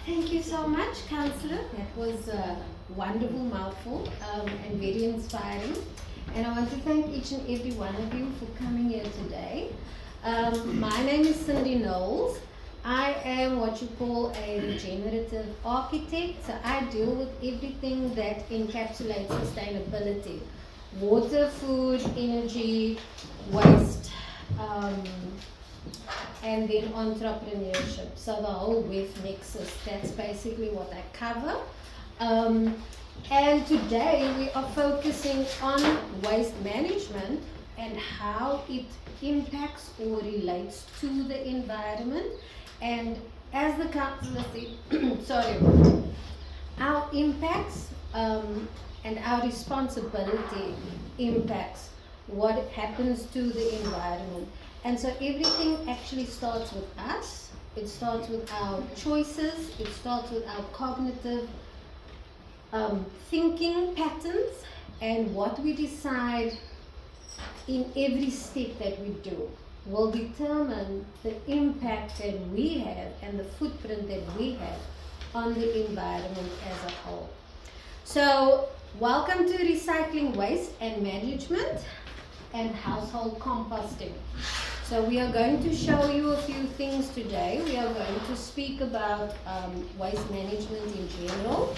Thank you so much, Councillor. That was a wonderful mouthful and very inspiring. And I want to thank each and every one of you for coming here today. My name is Cindy Knowles. I am what you call a regenerative architect. So I deal with everything that encapsulates sustainability. Water, food, energy, waste, and then entrepreneurship. So the whole web nexus, that's basically what I cover. And today we are focusing on waste management and how it impacts or relates to the environment. And as the councillor said, our impacts and our responsibility impacts what happens to the environment. And so everything actually starts with us. It starts with our choices. It starts with our cognitive thinking patterns, and what we decide in every step that we do will determine the impact that we have and the footprint that we have on the environment as a whole. So, welcome to Recycling Waste and Management and Household Composting. So we are going to show you a few things today. We are going to speak about waste management in general.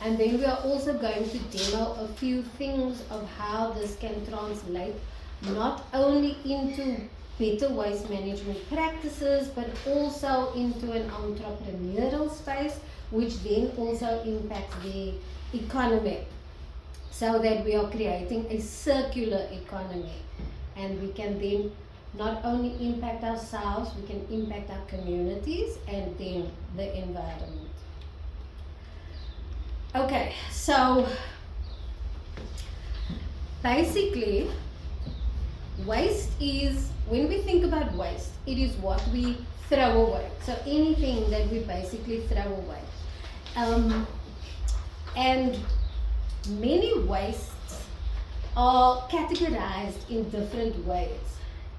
And then we are also going to demo a few things of how this can translate not only into better waste management practices, but also into an entrepreneurial space, which then also impacts the economy, so that we are creating a circular economy. And we can then not only impact ourselves, we can impact our communities and then the environment. Okay, so basically, waste is, when we think about waste, it is what we throw away. So anything that we basically throw away. And many wastes are categorized in different ways.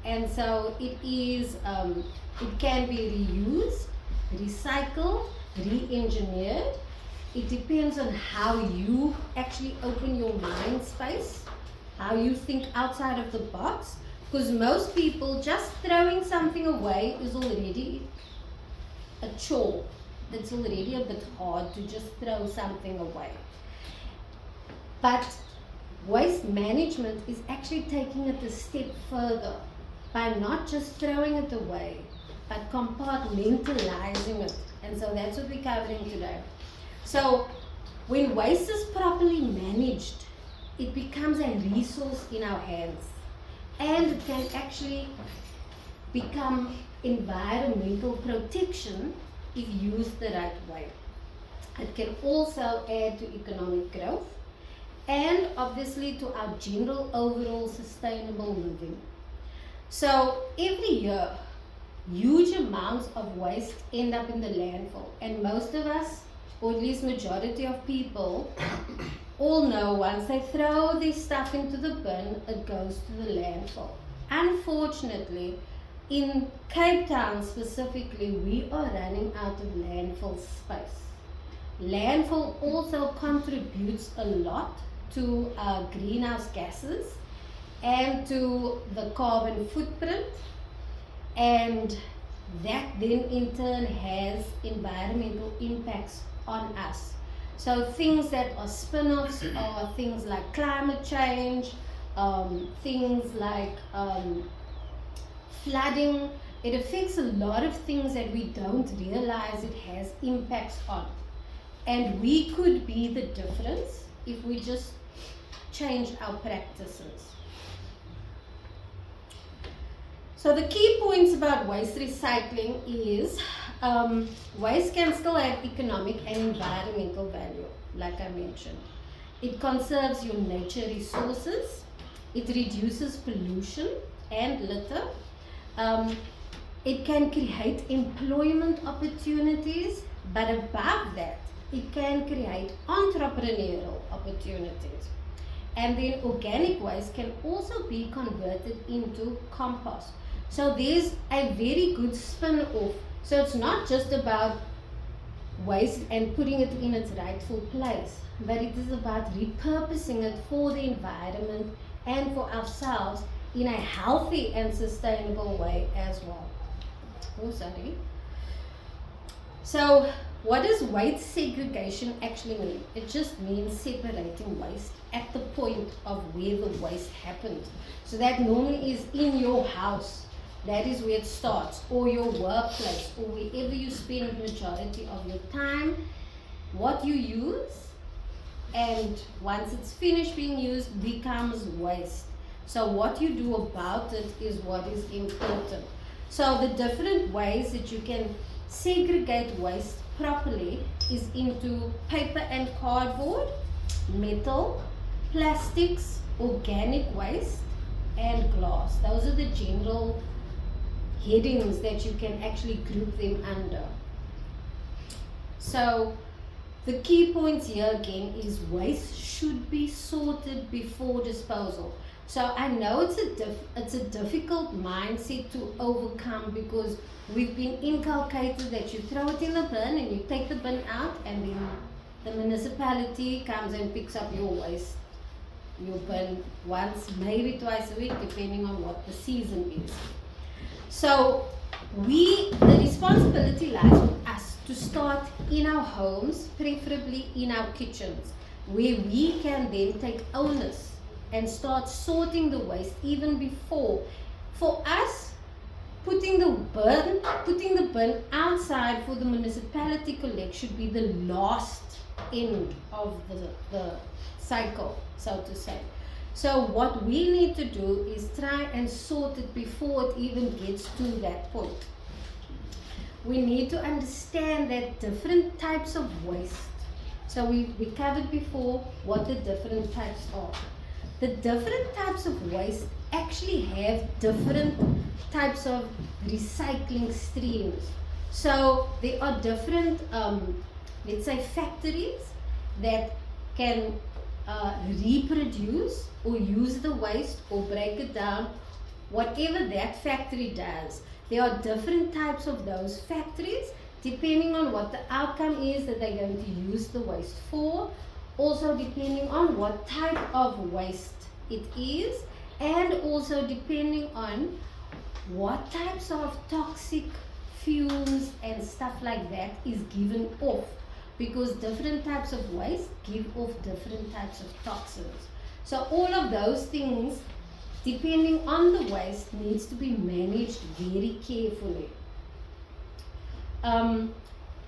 And so it is, it can be reused, recycled, re-engineered. It depends on how you actually open your mind space, how you think outside of the box, because most people just throwing something away is already a chore. It's already a bit hard to just throw something away. But waste management is actually taking it a step further by not just throwing it away, but compartmentalizing it. And so that's what we're covering today. So when waste is properly managed, it becomes a resource in our hands, and it can actually become environmental protection if used the right way. It can also add to economic growth and obviously to our general overall sustainable living. So every year, huge amounts of waste end up in the landfill, and most of us, or at least majority of people, all know once they throw this stuff into the bin, it goes to the landfill. Unfortunately, in Cape Town specifically, we are running out of landfill space. Landfill also contributes a lot to greenhouse gases and to the carbon footprint, and that then in turn has environmental impacts on us. So things that are spin-offs are things like climate change, things like flooding. It affects a lot of things that we don't realize it has impacts on. And we could be the difference if we just change our practices. So the key points about waste recycling is waste can still have economic and environmental value, like I mentioned. It conserves your nature resources. It reduces pollution and litter. It can create employment opportunities, but above that, it can create entrepreneurial opportunities. And then organic waste can also be converted into compost. So there's a very good spin-off. So it's not just about waste and putting it in its rightful place, but it is about repurposing it for the environment and for ourselves in a healthy and sustainable way as well. Oh, sorry. So, what does waste segregation actually mean? It just means separating waste at the point of where the waste happens. So that normally is in your house. That is where it starts, or your workplace, or wherever you spend majority of your time. What you use, and once it's finished being used, becomes waste. So what you do about it is what is important. So the different ways that you can segregate waste properly is into paper and cardboard, metal, plastics, organic waste, and glass. Those are the general headings that you can actually group them under. So the key points here again is waste should be sorted before disposal. So I know it's a difficult mindset to overcome, because we've been inculcated that you throw it in the bin and you take the bin out, and then the municipality comes and picks up your waste, your bin, once, maybe twice a week, depending on what the season is. So the responsibility lies with us to start in our homes, preferably in our kitchens, where we can then take onus and start sorting the waste even before. For us, putting the bin outside for the municipality collect should be the last end of the cycle, so to say. So what we need to do is try and sort it before it even gets to that point. We need to understand that different types of waste. So we covered before what the different types are. The different types of waste actually have different types of recycling streams. So there are different, let's say, factories that can reproduce or use the waste or break it down, whatever that factory does. There are different types of those factories depending on what the outcome is that they're going to use the waste for, also depending on what type of waste it is, and also depending on what types of toxic fumes and stuff like that is given off, because different types of waste give off different types of toxins. So all of those things, depending on the waste, needs to be managed very carefully.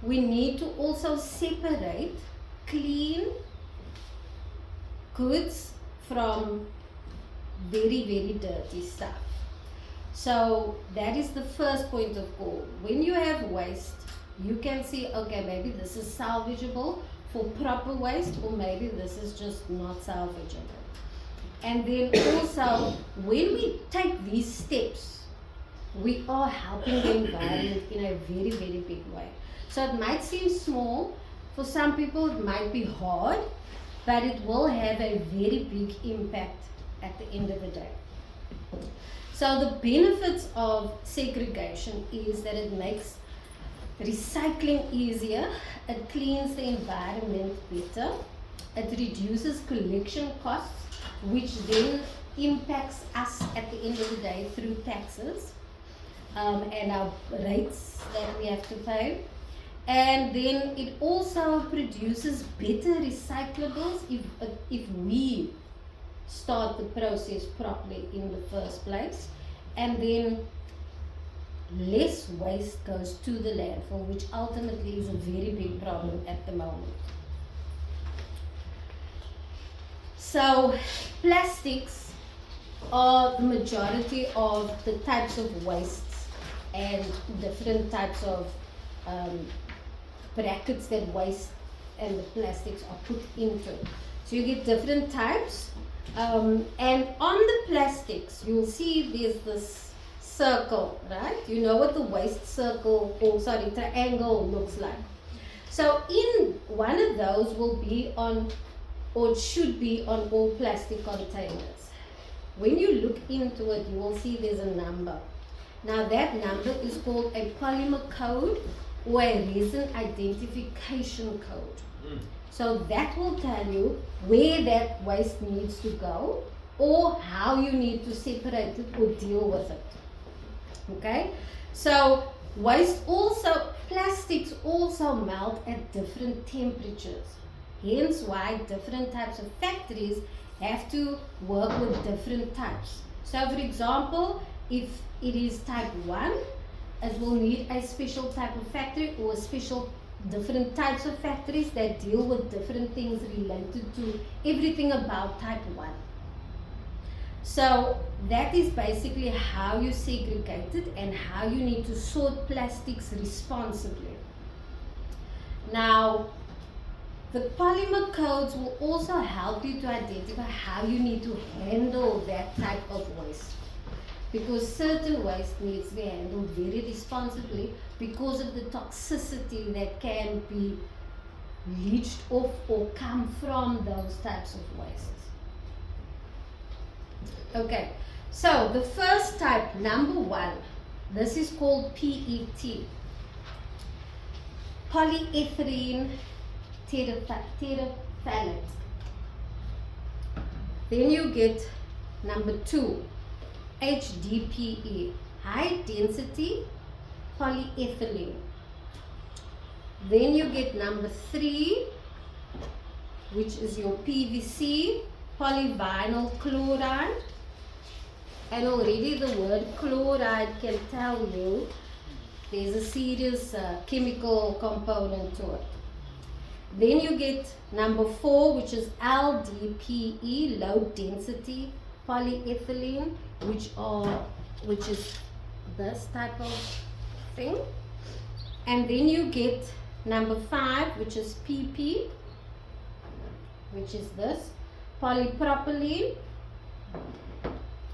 We need to also separate clean goods from very, very dirty stuff. So that is the first point of call. When you have waste, you can see, okay, maybe this is salvageable for proper waste, or maybe this is just not salvageable. And then also, when we take these steps, we are helping the environment in a very, very big way. So it might seem small, for some people it might be hard, but it will have a very big impact at the end of the day. So the benefits of segregation is that it makes recycling easier, it cleans the environment better, it reduces collection costs, which then impacts us at the end of the day through taxes and our rates that we have to pay. And then it also produces better recyclables if we start the process properly in the first place. And then less waste goes to the landfill, which ultimately is a very big problem at the moment. So plastics are the majority of the types of wastes and different types of brackets that waste and the plastics are put into. So you get different types, and on the plastics you'll see there's this circle, right? You know what the waste circle, or sorry, triangle looks like. So in one of those will be on, or it should be on, all plastic containers. When you look into it, you will see there's a number. Now that number is called a polymer code, or a resin identification code. So that will tell you where that waste needs to go or how you need to separate it or deal with it. Okay? So plastics also melt at different temperatures. Hence why different types of factories have to work with different types. So for example, if it is type 1, it will need a special type of factory or different types of factories that deal with different things related to everything about type 1. So that is basically how you segregate it and how you need to sort plastics responsibly. Now, the polymer codes will also help you to identify how you need to handle that type of waste. Because certain waste needs to be handled very responsibly because of the toxicity that can be leached off or come from those types of wastes. Okay, so the first type, number 1, this is called PET, polyethylene terephthalate. Then you get number 2, HDPE, high density polyethylene. Then you get number 3, which is your PVC, polyvinyl chloride. And already the word chloride can tell you there's a serious chemical component to it. Then you get number 4, which is LDPE, low density polyethylene, which is this type of thing. And then you get number 5, which is PP, which is this polypropylene.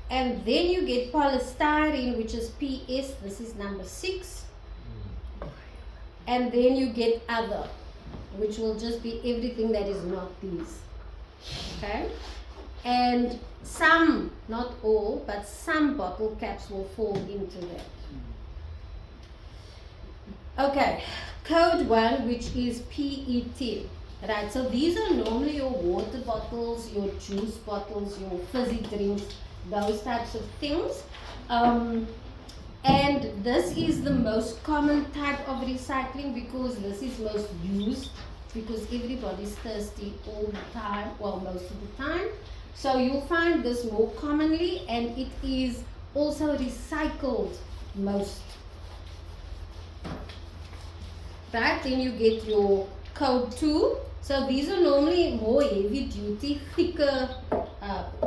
And then you get polystyrene, which is PS, this is number 6. And then you get other, which will just be everything that is not these. Okay? And some, not all, but some bottle caps will fall into that. Okay, code 1, which is PET. Right, so these are normally your water bottles, your juice bottles, your fizzy drinks, those types of things. And this is the most common type of recycling because this is most used because everybody's thirsty all the time, well, most of the time. So you'll find this more commonly, and it is also recycled most. Right, then you get your code 2. So these are normally more heavy duty, thicker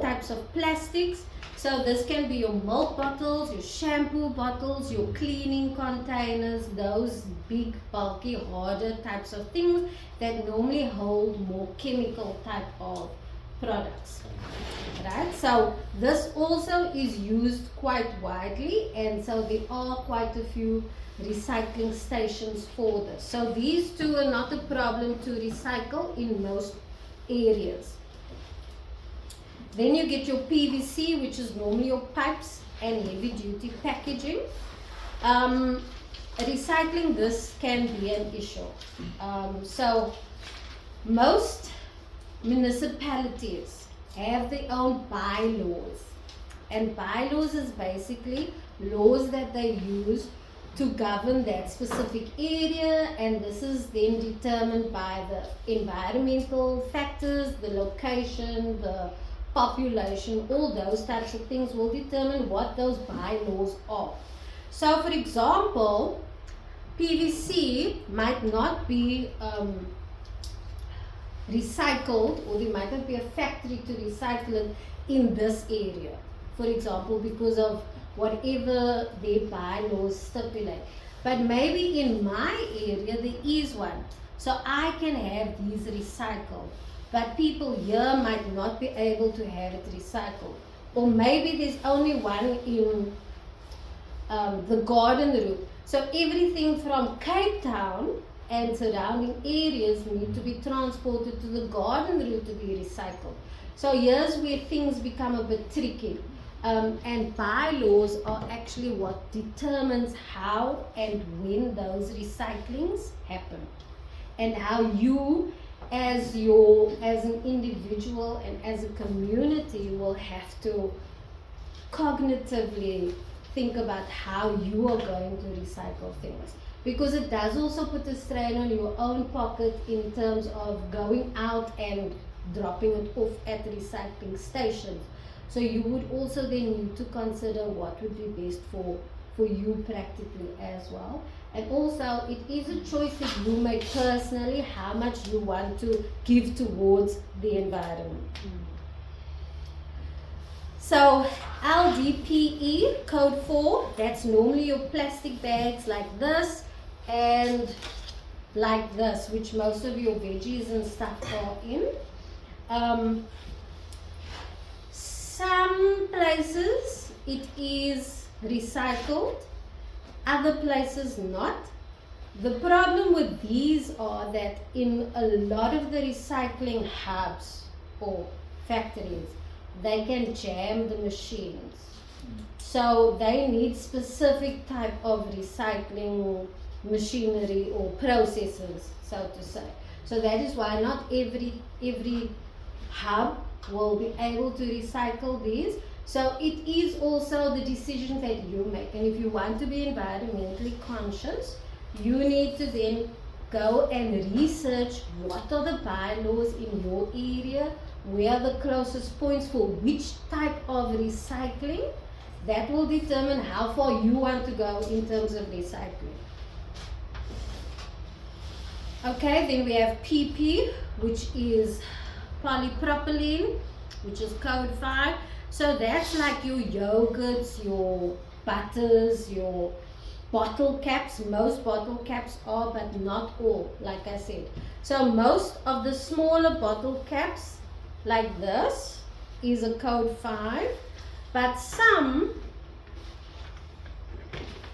types of plastics. So this can be your milk bottles, your shampoo bottles, your cleaning containers, those big, bulky, harder types of things that normally hold more chemical type of products. Right? So this also is used quite widely, and so there are quite a few recycling stations for this. So these two are not a problem to recycle in most areas. Then you get your PVC, which is normally your pipes and heavy duty packaging. Recycling this can be an issue. So most municipalities have their own bylaws, and bylaws is basically laws that they use to govern that specific area, and this is then determined by the environmental factors, the location, the population, all those types of things will determine what those bylaws are. So for example, PVC might not be recycled, or there might not be a factory to recycle it in this area, for example, because of whatever their bylaws stipulate. But maybe in my area there is one, so I can have these recycled, but people here might not be able to have it recycled. Or maybe there's only one in the garden route. So everything from Cape Town and surrounding areas need to be transported to the garden route to be recycled. So here's where things become a bit tricky. And bylaws are actually what determines how and when those recyclings happen, and how you as an individual and as a community will have to cognitively think about how you are going to recycle things, because it does also put a strain on your own pocket in terms of going out and dropping it off at recycling stations. So you would also then need to consider what would be best for you practically as well. And also it is a choice that you make personally how much you want to give towards the environment. So LDPE code 4, that's normally your plastic bags like this and like this, which most of your veggies and stuff are in. Some places it is recycled, other places not. The problem with these are that in a lot of the recycling hubs or factories, they can jam the machines. So they need specific type of recycling machinery or processes, so to say. So that is why not every hub will be able to recycle these. So it is also the decisions that you make. And if you want to be environmentally conscious, you need to then go and research what are the bylaws in your area, where are the closest points for which type of recycling. That will determine how far you want to go in terms of recycling. Okay, then we have PP, which is polypropylene, which is code 5. So that's like your yogurts, your butters, your bottle caps. Most bottle caps are, but not all, like I said. So most of the smaller bottle caps like this is a code 5, but some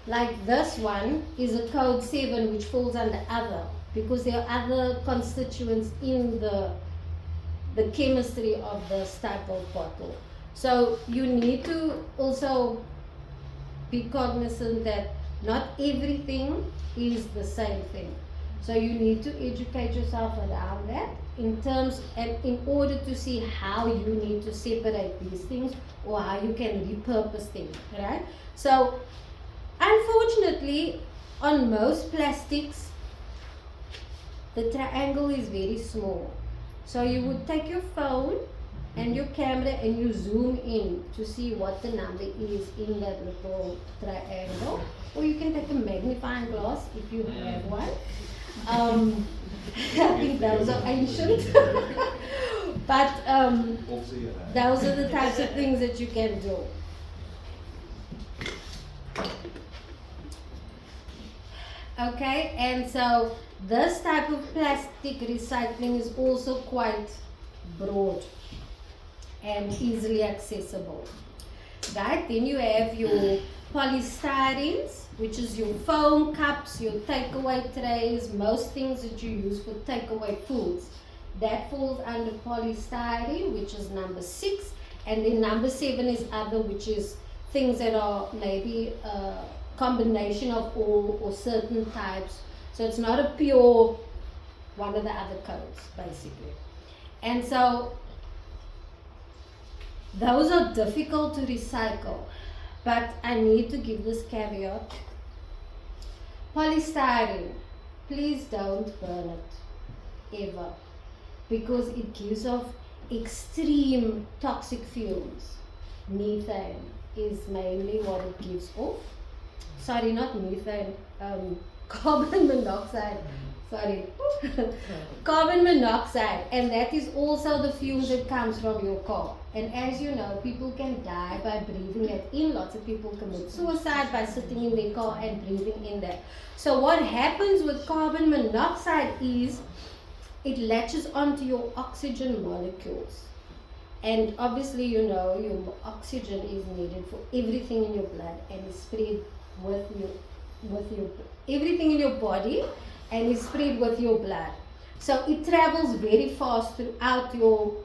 like this one is a code 7, which falls under other, because there are other constituents in the chemistry of this type of bottle. So you need to also be cognizant that not everything is the same thing. So you need to educate yourself around that in terms and in order to see how you need to separate these things or how you can repurpose things, right? So unfortunately, on most plastics, the triangle is very small. So you would take your phone and your camera and you zoom in to see what the number is in that little triangle. Or you can take a magnifying glass if you have one. I think those are ancient. But those are the types of things that you can do. Okay, and so this type of plastic recycling is also quite broad and easily accessible. Right, then you have your polystyrenes, which is your foam cups, your takeaway trays, most things that you use for takeaway foods. That falls under polystyrene, which is number 6, and then number 7 is other, which is things that are maybe a combination of all or certain types. So it's not a pure one of the other codes, basically. And so those are difficult to recycle, but I need to give this caveat. Polystyrene, please don't burn it, ever, because it gives off extreme toxic fumes. Methane is mainly what it gives off. Sorry, not methane, carbon monoxide. Sorry, carbon monoxide, and that is also the fumes that comes from your car. And as you know, people can die by breathing that in. Lots of people commit suicide by sitting in their car and breathing in that. So what happens with carbon monoxide is it latches onto your oxygen molecules. And obviously, you know, your oxygen is needed for everything in your blood and is spread with your everything in your body and is spread with your blood. So it travels very fast throughout your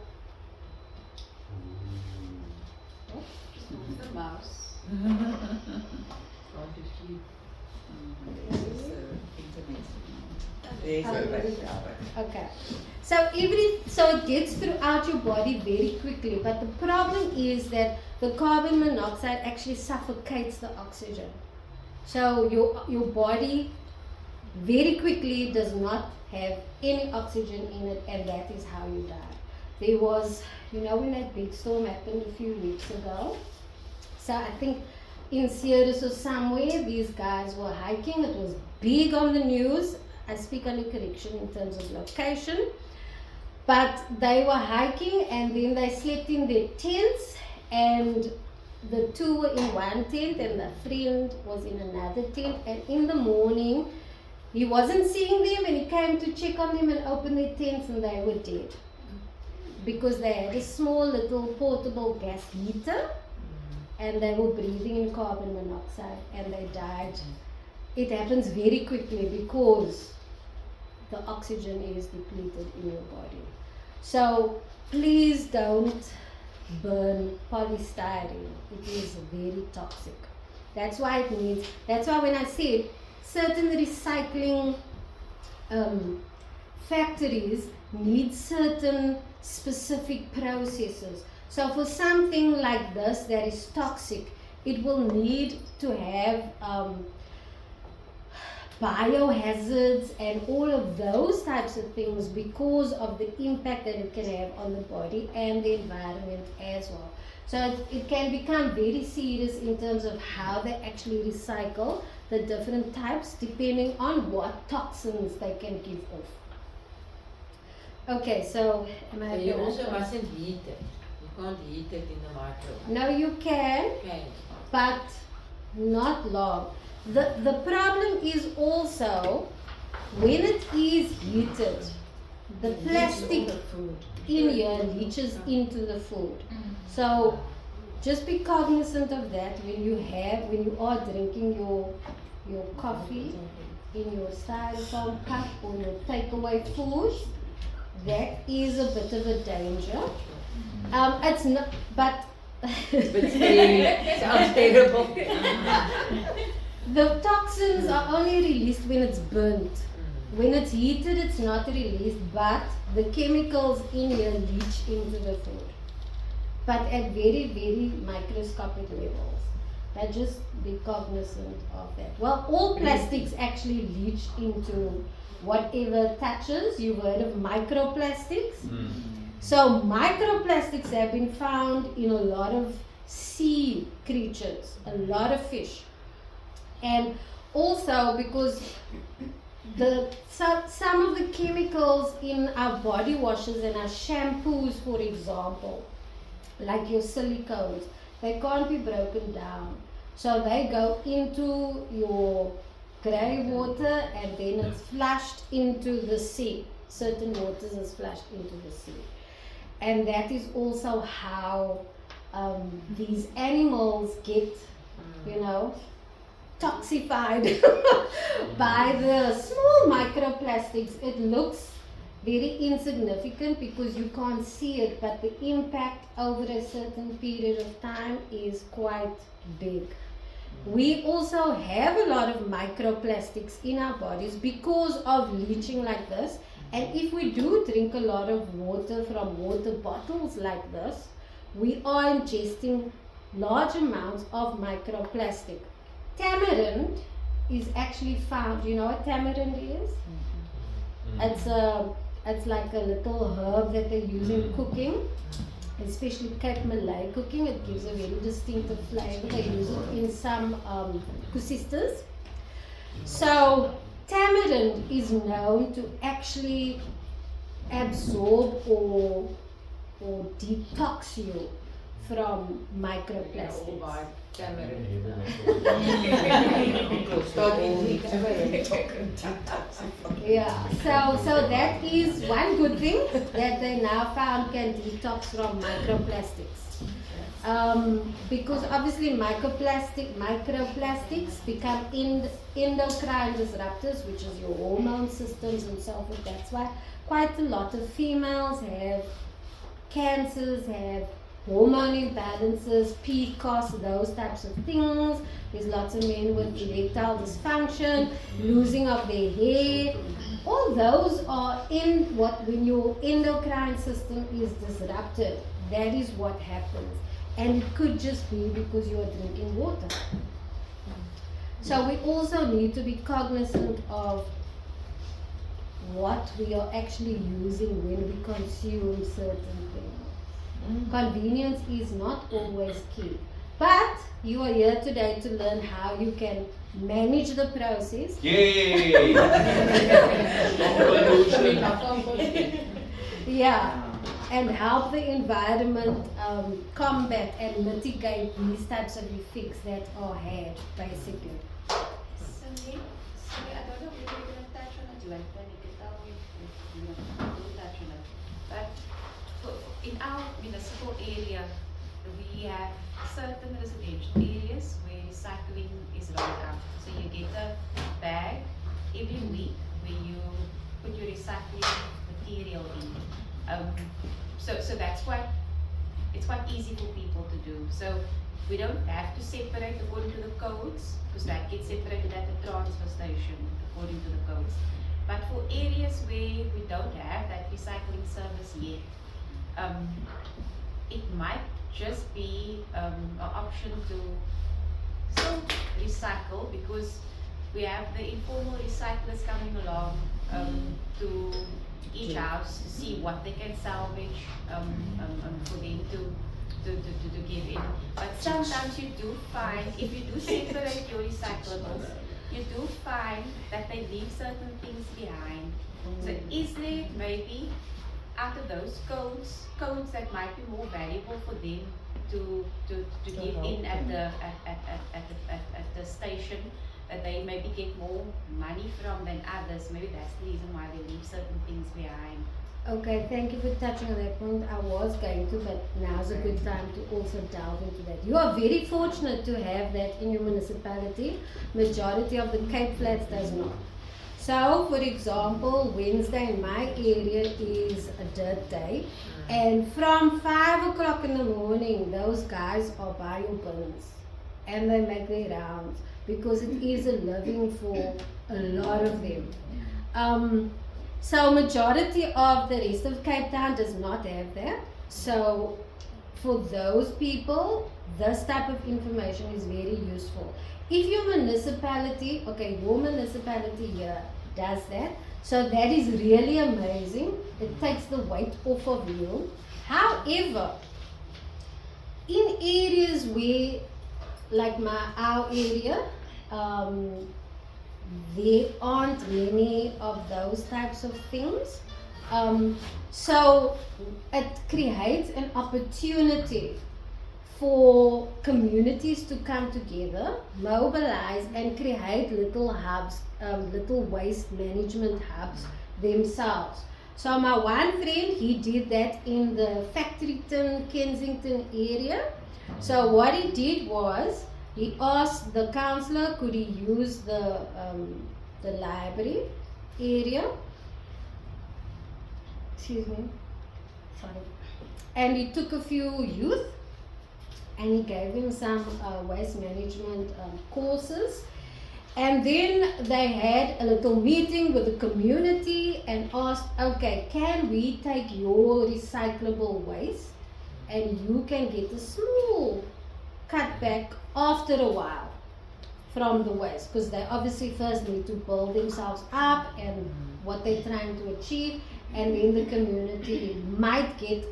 mouse. Okay. So it gets throughout your body very quickly, but the problem is that the carbon monoxide actually suffocates the oxygen. So your body very quickly does not have any oxygen in it, and that is how you die. There was, when that big storm happened a few weeks ago, so I think in Sirius or somewhere, these guys were hiking. It was big on the news. I speak under correction in terms of location. But they were hiking, and then they slept in their tents, and the two were in one tent and the friend was in another tent, and in the morning he wasn't seeing them, and he came to check on them and open their tents, and they were dead because they had a small little portable gas heater and they were breathing in carbon monoxide and they died. It happens very quickly because the oxygen is depleted in your body. So please don't burn polystyrene. It is very toxic. That's why when I said certain recycling factories need certain specific processes. So for something like this that is toxic, it will need to have biohazards and all of those types of things because of the impact that it can have on the body and the environment as well. So it can become very serious in terms of how they actually recycle the different types depending on what toxins they can give off. Okay, so you also mustn't heat it. You can't heat it in the microwave. No, you can, but not long. The problem is also when it is heated, the plastic in here leaches into the food. So just be cognizant of that when you are drinking your coffee in your styrofoam cup or your takeaway food. That is a bit of a danger. It's not, but sounds terrible. The toxins are only released when it's burnt. When it's heated, it's not released, but the chemicals in here leach into the food. But at very, very microscopic levels. But just be cognizant of that. Well, all plastics actually leach into whatever touches. You've heard of microplastics. So microplastics have been found in a lot of sea creatures, a lot of fish. And also because some of the chemicals in our body washes and our shampoos, for example, like your silicones, they can't be broken down. So they go into your grey water and then it's flushed into the sea. Certain waters is flushed into the sea. And that is also how these animals get, toxified by the small microplastics. It looks very insignificant because you can't see it, but the impact over a certain period of time is quite big. We also have a lot of microplastics in our bodies because of leaching like this. And if we do drink a lot of water from water bottles like this, we are ingesting large amounts of microplastic. Tamarind is actually found. You know what tamarind is? It's like a little herb that they use in cooking, especially Cape Malay cooking. It gives a very distinctive flavor. They use it in some kusistas. So tamarind is known to actually absorb or detox you from microplastics. Yeah, so that is one good thing that they now found can detox from microplastics. Because obviously microplastics become endocrine disruptors, which is your hormone systems and so forth. That's why quite a lot of females have cancers, have hormone imbalances, PCOS, those types of things. There's lots of men with erectile dysfunction, losing of their hair. All those are in what, when your endocrine system is disrupted, that is what happens. And it could just be because you are drinking water. So we also need to be cognizant of what we are actually using when we consume certain things. Convenience is not always key. But you are here today to learn how you can manage the process. Yay! Yeah, and help the environment combat and mitigate these types of effects that are had, basically. Sorry, I don't know if you're going to touch on it, like Nikita, we will touch on it. But in our municipal area, we have certain residential areas where recycling is rolled out. So you get a bag every week where you put your recycling material in. So that's it's quite easy for people to do. So we don't have to separate according to the codes, because that gets separated at the transfer station according to the codes. But for areas where we don't have that recycling service yet, it might just be an option to still recycle, because we have the informal recyclers coming along to each house to see what they can salvage for them to give in. But sometimes you do find, if you do separate your recyclables, you do find that they leave certain things behind. So is there maybe out of those codes that might be more valuable for them to give in at the station, that they maybe get more money from than others? Maybe that's the reason why they leave certain things behind. Okay, thank you for touching on that point. I was going to, but now's a good time to also delve into that. You are very fortunate to have that in your municipality. Majority of the Cape Flats does not. So, for example, Wednesday in my area is a dirt day, and from 5 o'clock in the morning, those guys are buying bins, and they make their rounds, because it is a living for a lot of them. So majority of the rest of Cape Town does not have that. So for those people, this type of information is very useful. If your municipality, your municipality here does that, so that is really amazing. It takes the weight off of you. However, in areas where, like our area, there aren't many of those types of things. So it creates an opportunity for communities to come together, mobilize, and create little hubs, little waste management hubs themselves. So my one friend, he did that in the Factoryton, Kensington area. So what he did was, he asked the councillor, could he use the library area? Excuse me. Sorry. And he took a few youth and he gave him some waste management courses. And then they had a little meeting with the community and asked, okay, can we take your recyclable waste and you can get a small cutback after a while from the waste, because they obviously first need to build themselves up and what they're trying to achieve, and then the community might get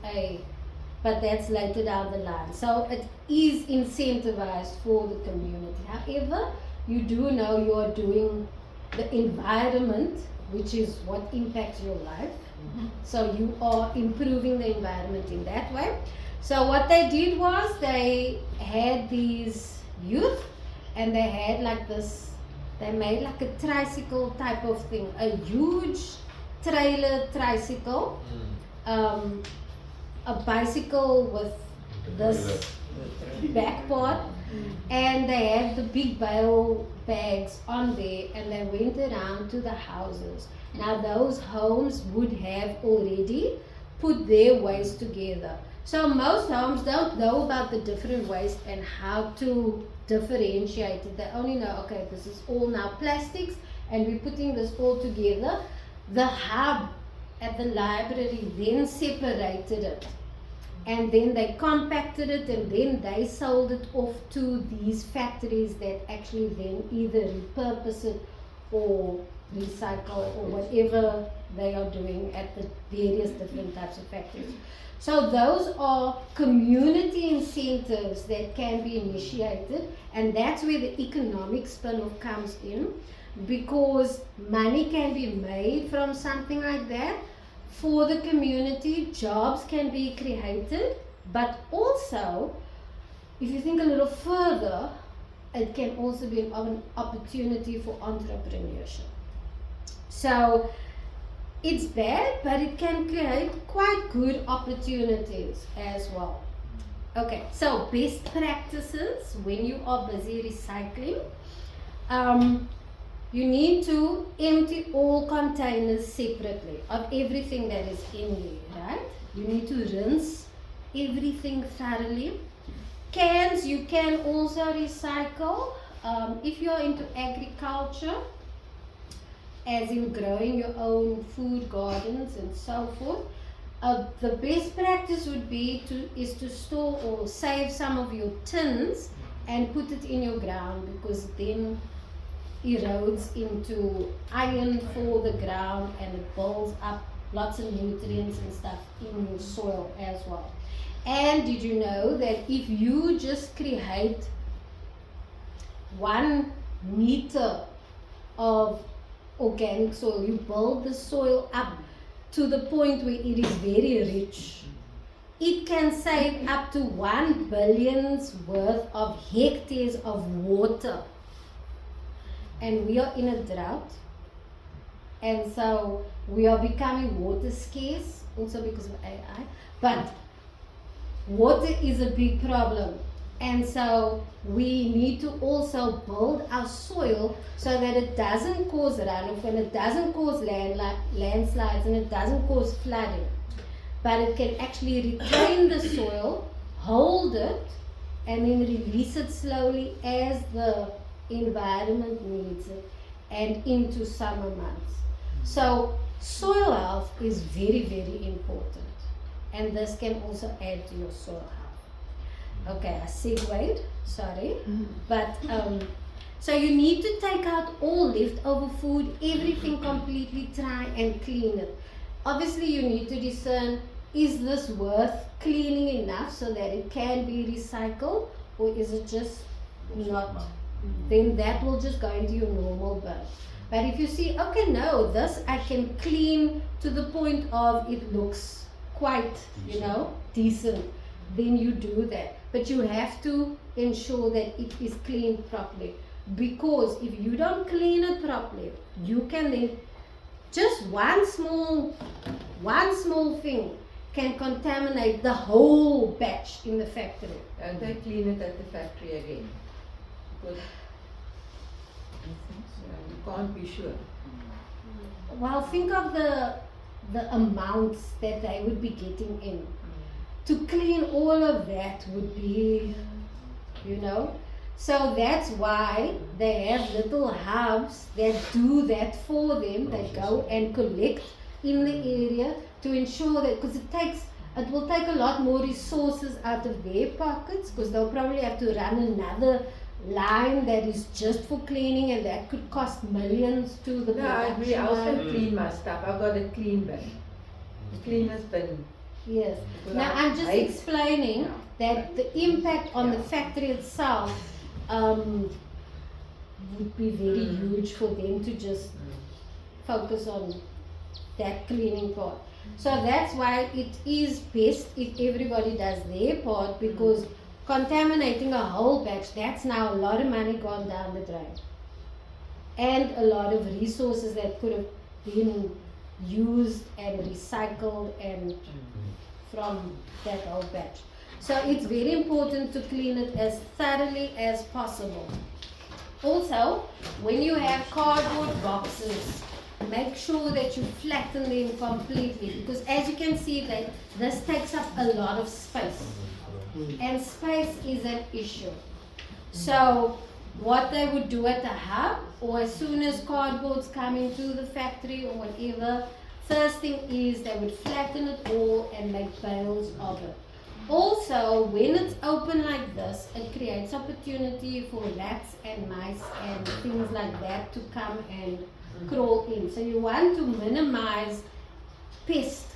but that's later down the line. So it is incentivized for the community. However, you do know you are doing the environment, which is what impacts your life. So you are improving the environment in that way. So what they did was, they had these youth and they had like this, they made like a tricycle type of thing, a huge trailer tricycle, a bicycle with this back part, and they had the big bale bags on there, and they went around to the houses. Now those homes would have already put their waste together. So most homes don't know about the different waste and how to differentiate it. They only know, okay, this is all now plastics and we're putting this all together. The hub at the library then separated it and then they compacted it and then they sold it off to these factories that actually then either repurpose it or recycle or whatever they are doing at the various different types of factories. So those are community incentives that can be initiated, and that's where the economic spin-off comes in, because money can be made from something like that for the community, jobs can be created, but also, if you think a little further, it can also be an opportunity for entrepreneurship. So it's bad, but it can create quite good opportunities as well. Okay, so best practices when you are busy recycling. You need to empty all containers separately of everything that is in there, right? You need to rinse everything thoroughly. Cans you can also recycle. If you're into agriculture, as in growing your own food gardens and so forth, the best practice would be to store or save some of your tins and put it in your ground, because then erodes into iron for the ground and it builds up lots of nutrients and stuff in your soil as well. And did you know that if you just create 1 meter of organic soil, you build the soil up to the point where it is very rich, it can save up to 1 billion's worth of hectares of water. And we are in a drought, and so we are becoming water scarce also because of AI, but water is a big problem, and so we need to also build our soil so that it doesn't cause runoff and it doesn't cause landslides and it doesn't cause flooding, but it can actually retain the soil, hold it, and then release it slowly as the environment needs it and into summer months. So soil health is very, very important, and this can also add to your soil health. Okay, I segued, sorry, but so you need to take out all leftover food, everything completely, try and clean it. Obviously you need to discern, is this worth cleaning enough so that it can be recycled, or is it just not? Then that will just go into your normal bin. But if you see, okay, no, this I can clean to the point of it looks quite, decent, then you do that. But you have to ensure that it is cleaned properly, because if you don't clean it properly, you can then, just one small thing can contaminate the whole batch in the factory. And they clean it at the factory again. Because you can't be sure. Well, think of the amounts that they would be getting in. To clean all of that would be, so that's why they have little hubs that do that for them. They go and collect in the area to ensure that, because it will take a lot more resources out of their pockets, because they'll probably have to run another line that is just for cleaning, and that could cost millions to the production. We also clean my stuff. I've got a clean bin. The cleaner's bin. Yes. Now I'm just explaining that the impact on the factory itself would be very huge for them to just focus on that cleaning part. So that's why it is best if everybody does their part, because contaminating a whole batch, that's now a lot of money gone down the drain, and a lot of resources that could have been used and recycled and from that whole batch. So it's very important to clean it as thoroughly as possible. Also, when you have cardboard boxes make sure that you flatten them completely, because as you can see that this takes up a lot of space, and space is an issue. So what they would do at the hub, or as soon as cardboard's coming to the factory or whatever, first thing is they would flatten it all and make bales of it. Also, when it's open like this, it creates opportunity for rats and mice and things like that to come and crawl in. So you want to minimize pest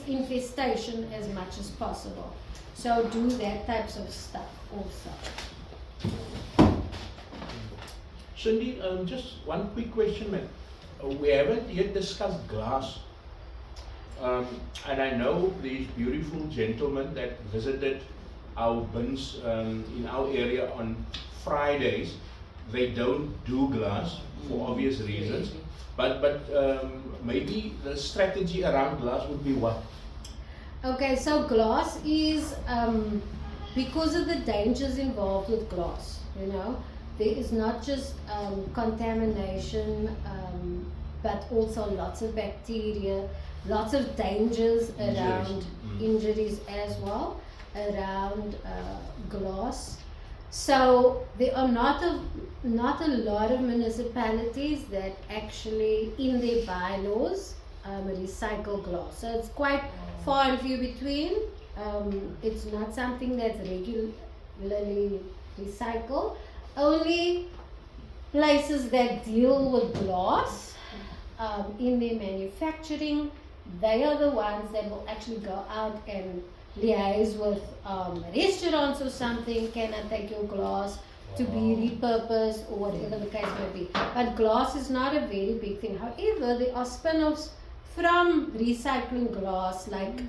infestation as much as possible. So do that types of stuff also. Cindy, just one quick question, man. We haven't yet discussed glass. And I know these beautiful gentlemen that visited our bins in our area on Fridays. They don't do glass for obvious reasons. But maybe the strategy around glass would be what? Okay, so glass is, because of the dangers involved with glass, there is not just contamination, but also lots of bacteria, lots of dangers around injuries as well, around glass. So there are not a lot of municipalities that actually in their bylaws recycle glass. So it's quite far and few between. It's not something that's regularly recycled. Only places that deal with glass in their manufacturing, they are the ones that will actually go out and liaise with restaurants or something. Can I take your glass to be repurposed or whatever the case may be? But glass is not a very big thing. However, there are spin-offs from recycling glass, like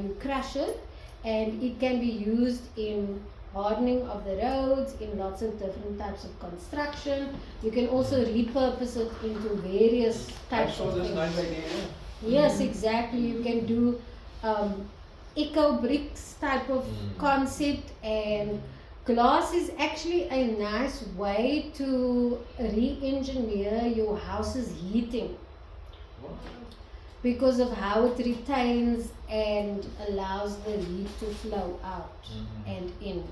you crush it and it can be used in hardening of the roads, in lots of different types of construction. You can also repurpose it into various types of things. Nice idea. Yes, exactly. You can do eco bricks type of concept, and glass is actually a nice way to re-engineer your house's heating because of how it retains and allows the heat to flow out and in.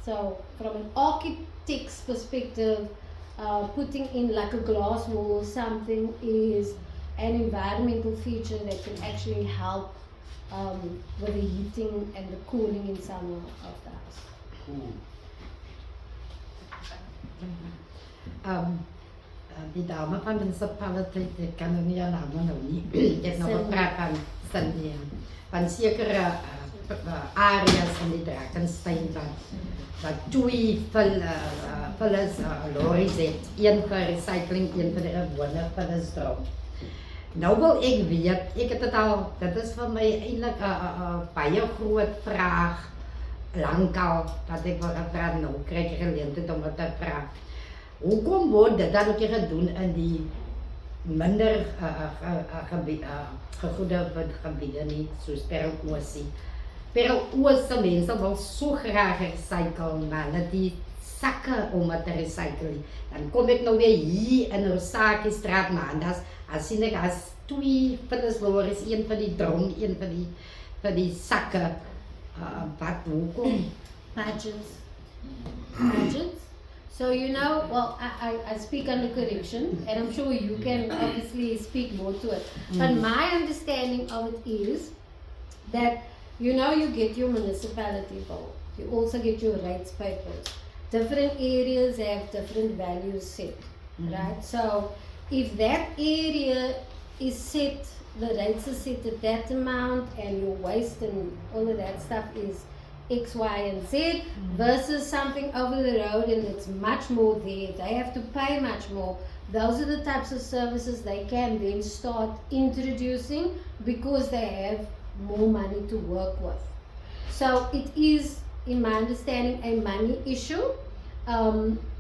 So from an architect's perspective, putting in like a glass wall or something is an environmental feature that can actually help with the heating and the cooling in summer of the house. Die dame van municipaliteit, ik kan er niet aan namen nou niet. Ik heb nog gepraat van Cindy, van zekere areas in die Drakenstein wat twee vullis lorries het. Een voor recycling, een voor de gewone vullis drop. Nou wil ek weet, ek het dit al, dit is vir my eintlik 'n baie groot vraag lankal dat ek wil gevra, nou kry ek geleentheid om dit te vra. Hoekom word dit dan ook gedoen in die minder gegoede gebiede nie, soos Perl-Oosie? Perl-Oosie mense wil so graag recycle, maar net die sakke om het te recycle. Dan kom ek nou weer hier in Rosaki straat maandags, as sien ek as twee vullislorries, een vir die drom, een vir die sakke. Wat, hoekom? Budgets. So well, I speak under correction, and I'm sure you can obviously speak more to it. But my understanding of it is that you get your municipality bill. You also get your rates papers. Different areas have different values set, right? So if that area is set, the rates are set at that amount, and your waste and all of that stuff is X, Y, and Z, versus something over the road and it's much more there. They have to pay much more. Those are the types of services they can then start introducing because they have more money to work with. So it is, in my understanding, a money issue.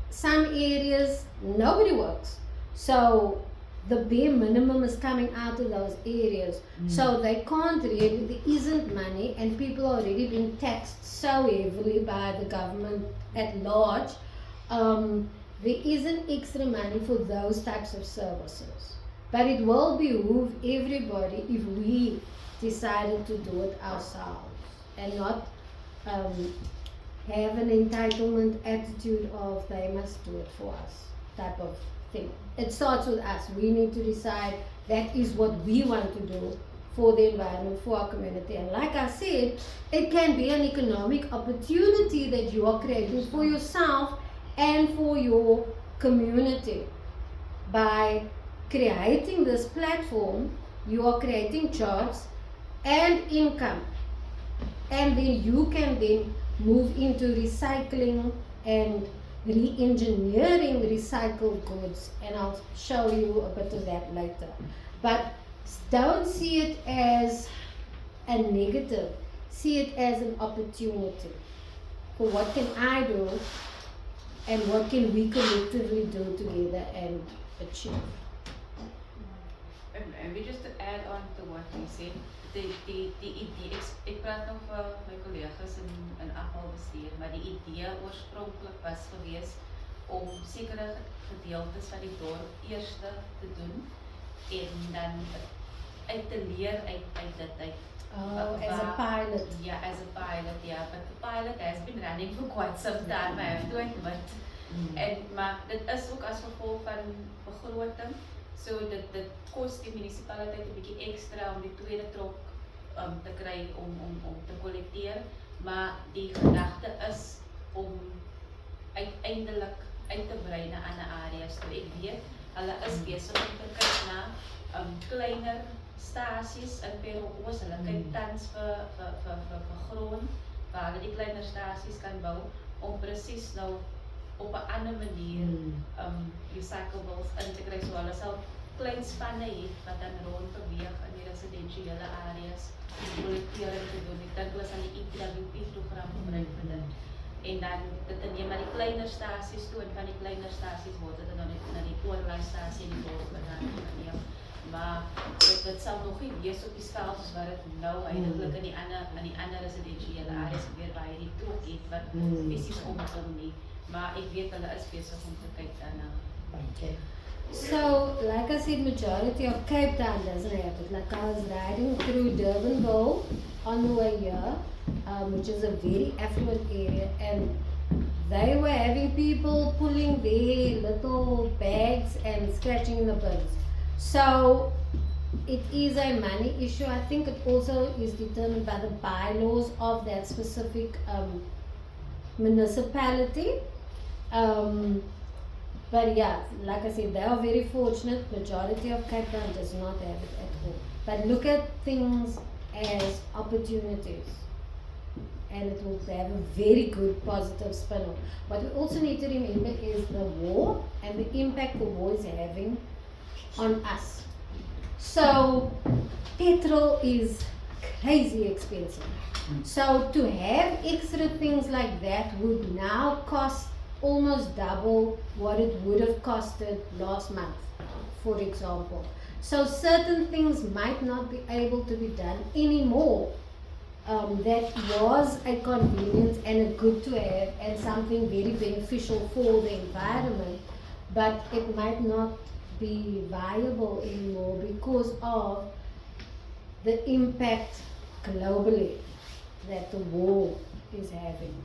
Some areas nobody works, so the bare minimum is coming out of those areas. So they can't really, there isn't money, and people are already being taxed so heavily by the government at large. there isn't extra money for those types of services. But it will behoove everybody if we decided to do it ourselves and not have an entitlement attitude of they must do it for us type of thing. It starts with us. We need to decide that is what we want to do for the environment, for our community. And like I said, it can be an economic opportunity that you are creating for yourself and for your community. By creating this platform, you are creating jobs and income. And then you can then move into recycling and re-engineering recycled goods, and I'll show you a bit of that later. But don't see it as a negative, see it as an opportunity for what can I do and what can we collectively do together and achieve. En weet just to add on to what you said, die idee, ek praat nou vir my collega's in afvalbestuur, maar die idee oorspronklik was geweest om sekere gedeeltes van die dorp eers te doen en dan uit te leer uit dit. As a pilot. Yeah, as a pilot, yeah. But the pilot has been running for quite some time, I have to admit. Maar dit is ook as gevolg van begroting. So dit kos die munisipaliteit 'n bietjie ekstra om die tweede trok te kry om te kollekteer, maar die gedagte is om uiteindelik uit te brei na ander areas toe. Ek weet hulle is besig om te kyk na kleiner stasies in Peru-Oos. Hulle kyk tans vir grond waar hulle die kleiner stasies kan bou om presies nou op 'n ander manier recyclables in te kry. So hulle sal klein spanne hê wat dan rond beweeg in die residensiële areas om kollektering te doen. Ek dink hulle sal die EPWP-program gebruik vir dit. En dan dit neem na die kleiner stasies toe, en van die kleiner stasies word dit dan na die oorlaastasie in die dorp geneem. Maar dit sal nog nie wees op die skaal soos wat dit nou eintlik in die ander residensiële areas gebeur waar jy die trok het wat spesies omkom nie. Maar ek weet hulle is besig om te kyk daarna. Okay. So, like I said, majority of Cape Town doesn't have it. Like I was riding through Durbanville on the way here, which is a very affluent area, and they were having people pulling their little bags and scratching in the bins. So, it is a money issue. I think it also is determined by the bylaws of that specific municipality. But yeah, like I said, they are very fortunate. Majority of Cape Town does not have it at all. But look at things as opportunities, and it will have a very good positive spin-off. What we also need to remember is the war and the impact the war is having on us. So petrol is crazy expensive. So to have extra things like that would now cost almost double what it would have costed last month, for example. So certain things might not be able to be done anymore. That was a convenience and a good to have and something very beneficial for the environment, but it might not be viable anymore because of the impact globally that the war is having.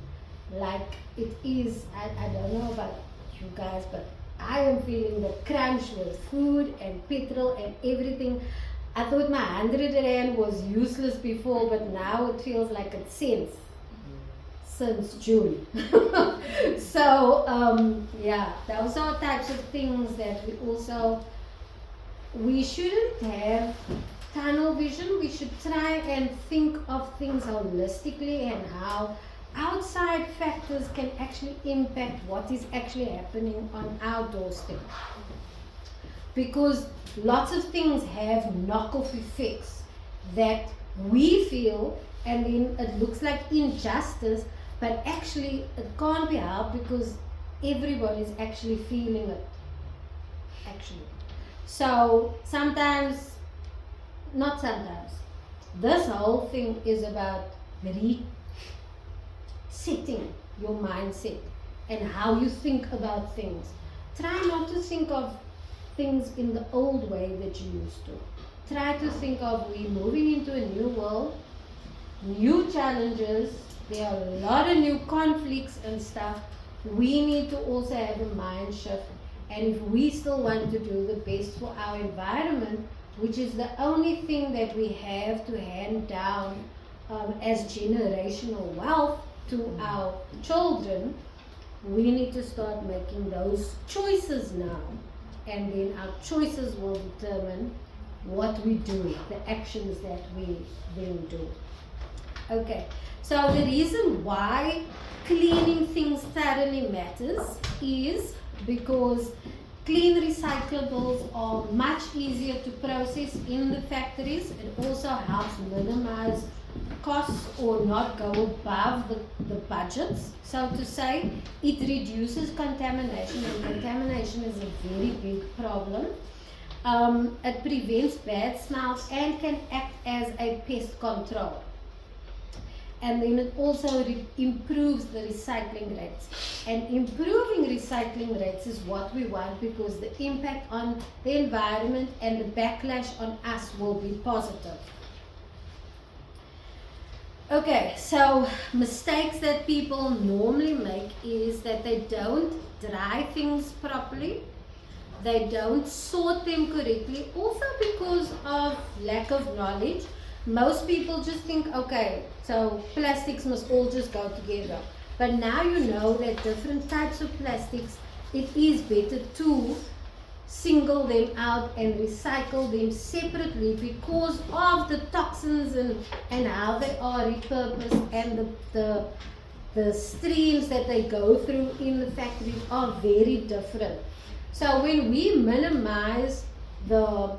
Like it is, I don't know about you guys, but I am feeling the crunch with food and petrol and everything. I thought my 100 rand was useless before, but now it feels like it's since June. So yeah, those are types of things that we shouldn't have tunnel vision. We should try and think of things holistically and how outside factors can actually impact what is actually happening on our doorstep. Because lots of things have knock-off effects that we feel, and then it looks like injustice, but actually it can't be helped because everybody's actually feeling it. Actually. So sometimes, not sometimes, this whole thing is about setting your mindset and how you think about things. try not to think of things in the old way that you used to. Try to think of we're moving into a new world, new challenges, there are a lot of new conflicts and stuff. We need to also have a mind shift. And if we still want to do the best for our environment, which is the only thing that we have to hand down as generational wealth to our children, we need to start making those choices now. And then our choices will determine what we do, the actions that we then do. Okay, so the reason why cleaning things thoroughly matters is because clean recyclables are much easier to process in the factories. It also helps minimize costs or not go above the budgets, so to say. It reduces contamination, and contamination is a very big problem. It prevents bad smells and can act as a pest control. And then it also improves the recycling rates. And improving recycling rates is what we want, because the impact on the environment and the backlash on us will be positive. Okay, so mistakes that people normally make is that they don't dry things properly. They don't sort them correctly, also because of lack of knowledge. Most people just think, okay, so plastics must all just go together. But now you know that different types of plastics, it is better to single them out and recycle them separately because of the toxins and how they are repurposed, and the streams that they go through in the factories are very different. So when we minimize the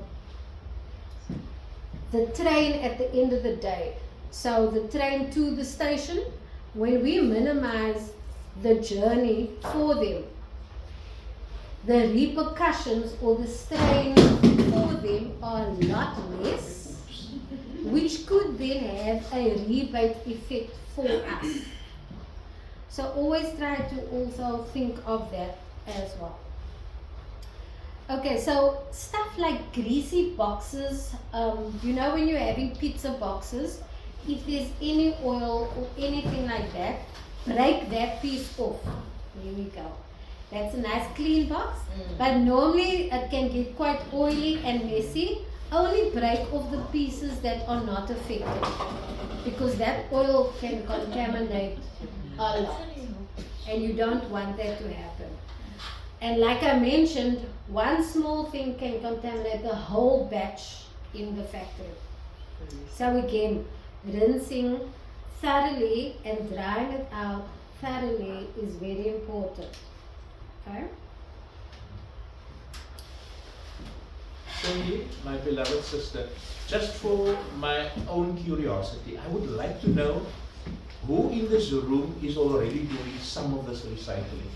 train at the end of the day, so the train to the station, when we minimize the journey for them, the repercussions or the strain for them are a lot less, which could then have a rebate effect for us. So always try to also think of that as well. Okay, so stuff like greasy boxes, you know, when you're having pizza boxes, if there's any oil or anything like that, break that piece off. There we go. That's a nice clean box, but normally it can get quite oily and messy. Only break off the pieces that are not affected, because that oil can contaminate a lot, and you don't want that to happen. And like I mentioned, one small thing can contaminate the whole batch in the factory. So again, rinsing thoroughly and drying it out thoroughly is very important. Okay? Cindy, my beloved sister, just for my own curiosity, I would like to know who in this room is already doing some of this recycling,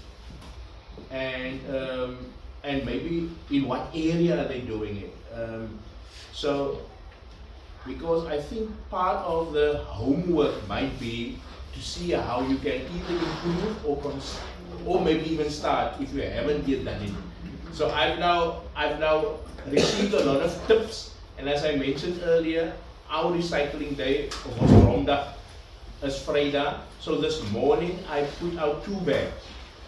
and maybe in what area are they doing it. So, because I think part of the homework might be to see how you can either improve or maybe even start if you haven't yet done it. So I've now received a lot of tips, and as I mentioned earlier, our recycling day was round up as Friday. So this morning I put out 2 bags.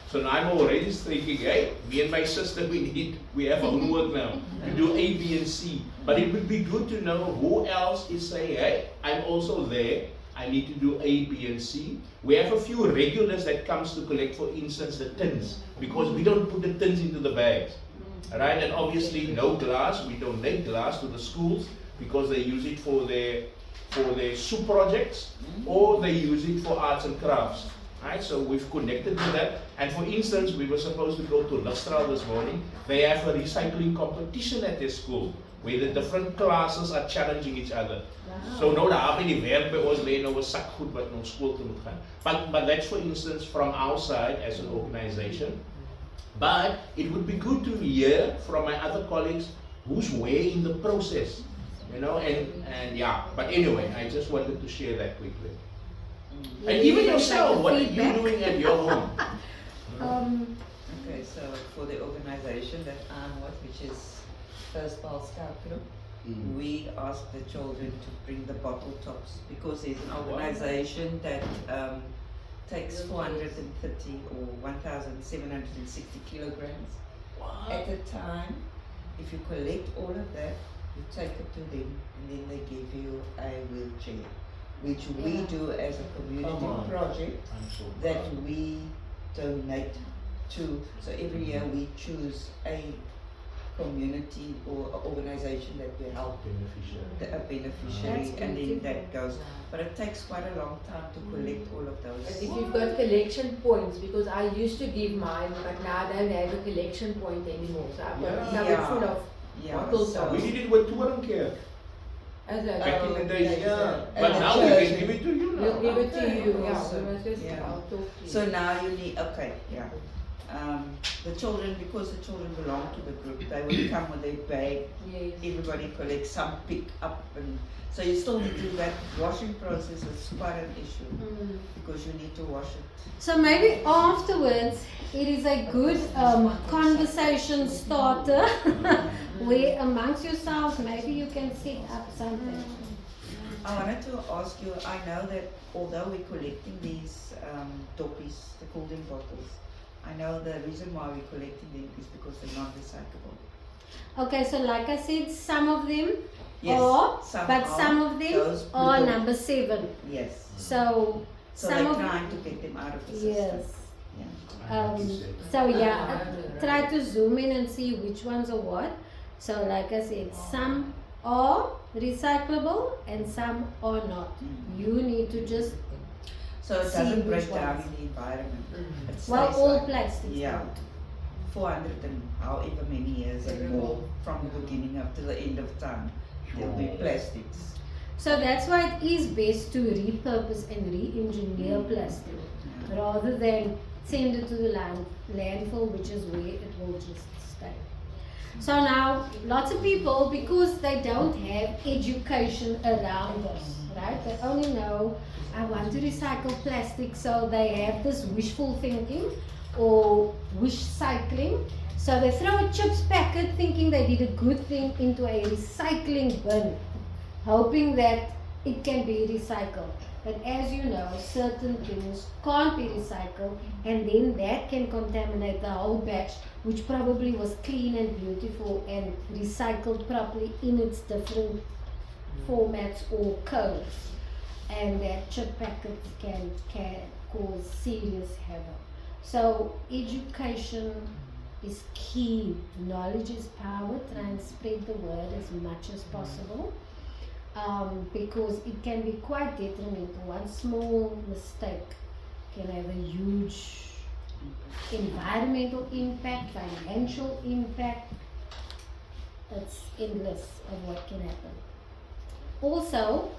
So now I'm already thinking, hey, me and my sister, we have homework now to do A, B, and C. But it would be good to know who else is saying, hey, I'm also there. I need to do A, B, and C. We have a few regulars that comes to collect, for instance, the tins, because we don't put the tins into the bags, right? And obviously, no glass. We donate glass to the schools because they use it for their soup projects, or they use it for arts and crafts. Right, so we've connected with that. And for instance, we were supposed to go to Lustral this morning. They have a recycling competition at their school where the different classes are challenging each other. Wow. So nou daar by die werk by ons lê nou 'n sak goed wat na skool toe moet gaan. But that's for instance from our side as an organization. But it would be good to hear from my other colleagues who's where in the process, you know, and yeah. But anyway, I just wanted to share that quickly. And even yourself, what are you doing at your home? Okay, so for the organization that I'm with, which is First Pal Scout Group, we ask the children to bring the bottle tops because there's an organization that takes 430 or 1,760 kilograms at a time. If you collect all of that, you take it to them and then they give you a wheelchair, which we do as a community project that we donate to. So every year we choose a community or organization that we help, a beneficiary, That's and then beautiful. that goes. But it takes quite a long time to collect all of But those. if you've got collection points, because I used to give mine, but now I don't have a collection point anymore. So I've got a cupboard Yeah. full of Yeah, bottles. so- We did it with Toerenkerk as a back in the days, yeah. And But the now we church. can give it to you We'll now. give it to Okay, you. Yeah, awesome. we must just, Yeah. I'll talk to you. So now you need, okay, yeah. The children, because the children belong to the group, they will come with their bag. Yes. Everybody collects, some pick up, and so you still need to do that washing process. Is quite an issue because you need to wash it. So maybe afterwards, it is a good conversation starter where amongst yourselves maybe you can set up something. I wanted to ask you, I know that although we're collecting these doppies, the cool drink bottles, I know the reason why we're collecting them is because they're not recyclable. Okay, so like I said, some of them Yes, are, some but are. some of them Those are blue- number 7. Yes. So So some they're of trying to get them out of the system. yes. Yeah. So yeah, try to zoom in and see which ones are what. So like I said, some are recyclable and some are not. You need to just So it See doesn't which break down ones. in the environment. It stays well, all like- plastics. Yeah. don't. 400 and however many years and more from the beginning up to the end of time. There'll be plastics. So that's why it is best to repurpose and re-engineer plastic Yeah. rather than send it to the landfill, which is where it will just stay. So now, lots of people, because they don't have education around this, right? They only know, I want to recycle plastic, so they have this wishful thinking or wish cycling. So they throw a chips packet thinking they did a good thing into a recycling bin, hoping that it can be recycled. But as you know, certain things can't be recycled, and then that can contaminate the whole batch, which probably was clean and beautiful and recycled properly in its different formats or codes. And that chip packet can cause serious havoc. So education is key. Knowledge is power. Try and spread the word as much as possible. Because it can be quite detrimental. One small mistake can have a huge environmental impact, financial impact. It's endless of what can happen. Also,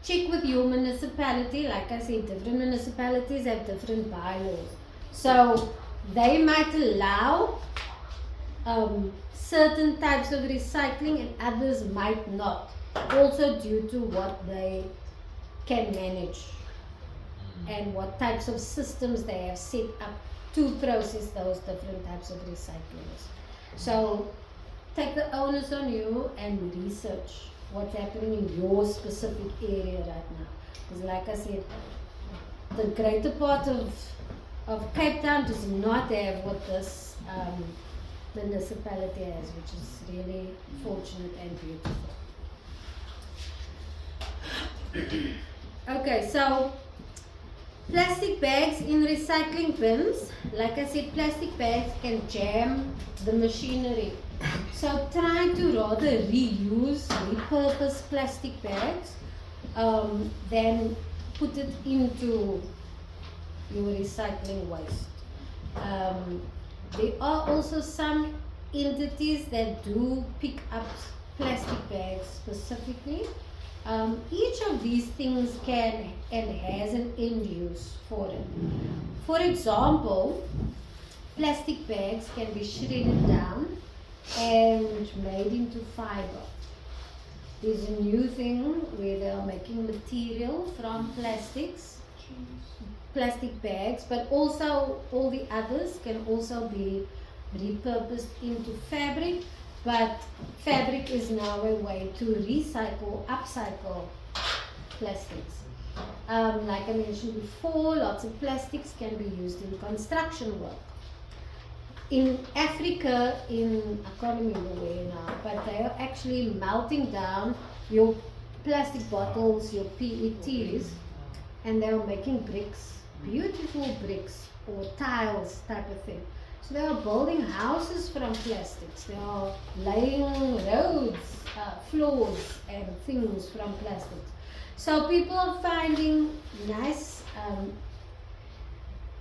check with your municipality. Like I said, different municipalities have different bylaws. So they might allow certain types of recycling and others might not. Also due to what they can manage and what types of systems they have set up to process those different types of recyclings. So take the onus on you and research what's happening in your specific area right now. Because like I said, the greater part of Cape Town does not have what this municipality has, which is really fortunate and beautiful. Okay, so plastic bags in recycling bins. Like I said, plastic bags can jam the machinery. So try to rather reuse, repurpose plastic bags than put it into your recycling waste. There are also some entities that do pick up plastic bags specifically. Each of these things can and has an end use for it. For example, plastic bags can be shredded down and made into fiber. There's a new thing where they are making material from plastics plastic bags, but also all the others can also be repurposed into fabric. But fabric is now a way to recycle, upcycle plastics. Like I mentioned before, lots of plastics can be used in construction work. In Africa, I can't remember where now, but they are actually melting down your plastic bottles, your PETs, and they are making bricks, beautiful bricks or tiles type of thing. So they are building houses from plastics. They are laying roads, floors and things from plastics. So people are finding nice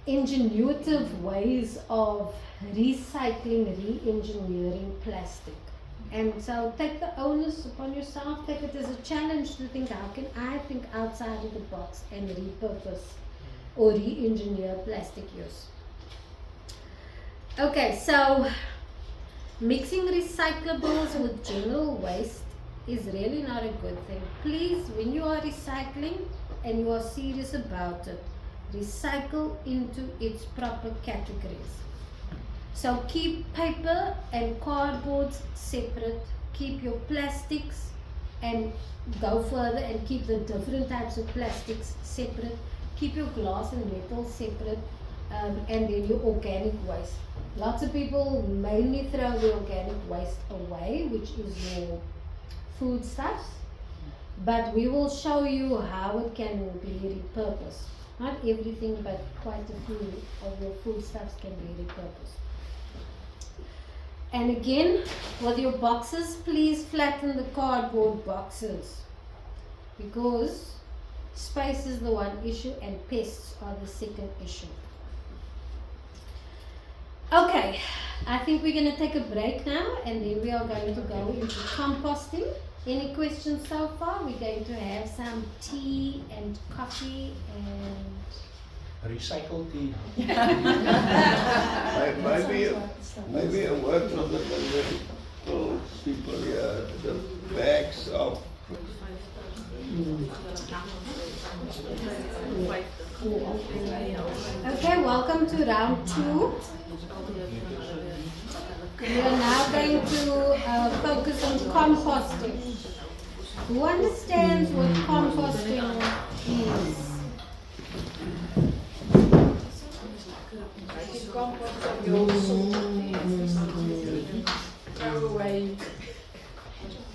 ingenuitive ways of recycling, re-engineering plastic. And so take the onus upon yourself, take it as a challenge to think, how can I think outside of the box and repurpose or re-engineer plastic use. Okay, so mixing recyclables with general waste is really not a good thing. Please, when you are recycling and you are serious about it, recycle into its proper categories. So keep paper and cardboards separate, keep your plastics and go further and keep the different types of plastics separate, keep your glass and metal separate, and then your organic waste. Lots of people mainly throw the organic waste away, which is your foodstuffs, but we will show you how it can be repurposed. Not everything, but quite a few of your foodstuffs can be repurposed. And again, with your boxes, please flatten the cardboard boxes, because space is the one issue and pests are the second issue. Okay, I think we're going to take a break now, and then we are going to go into composting. Any questions so far? We're going to have some tea and coffee and Recycle tea. Maybe a word from the political people here, the bags of okay, welcome to round 2. We are now going to focus on composting. Who understands what composting is? Compost of your salt throw away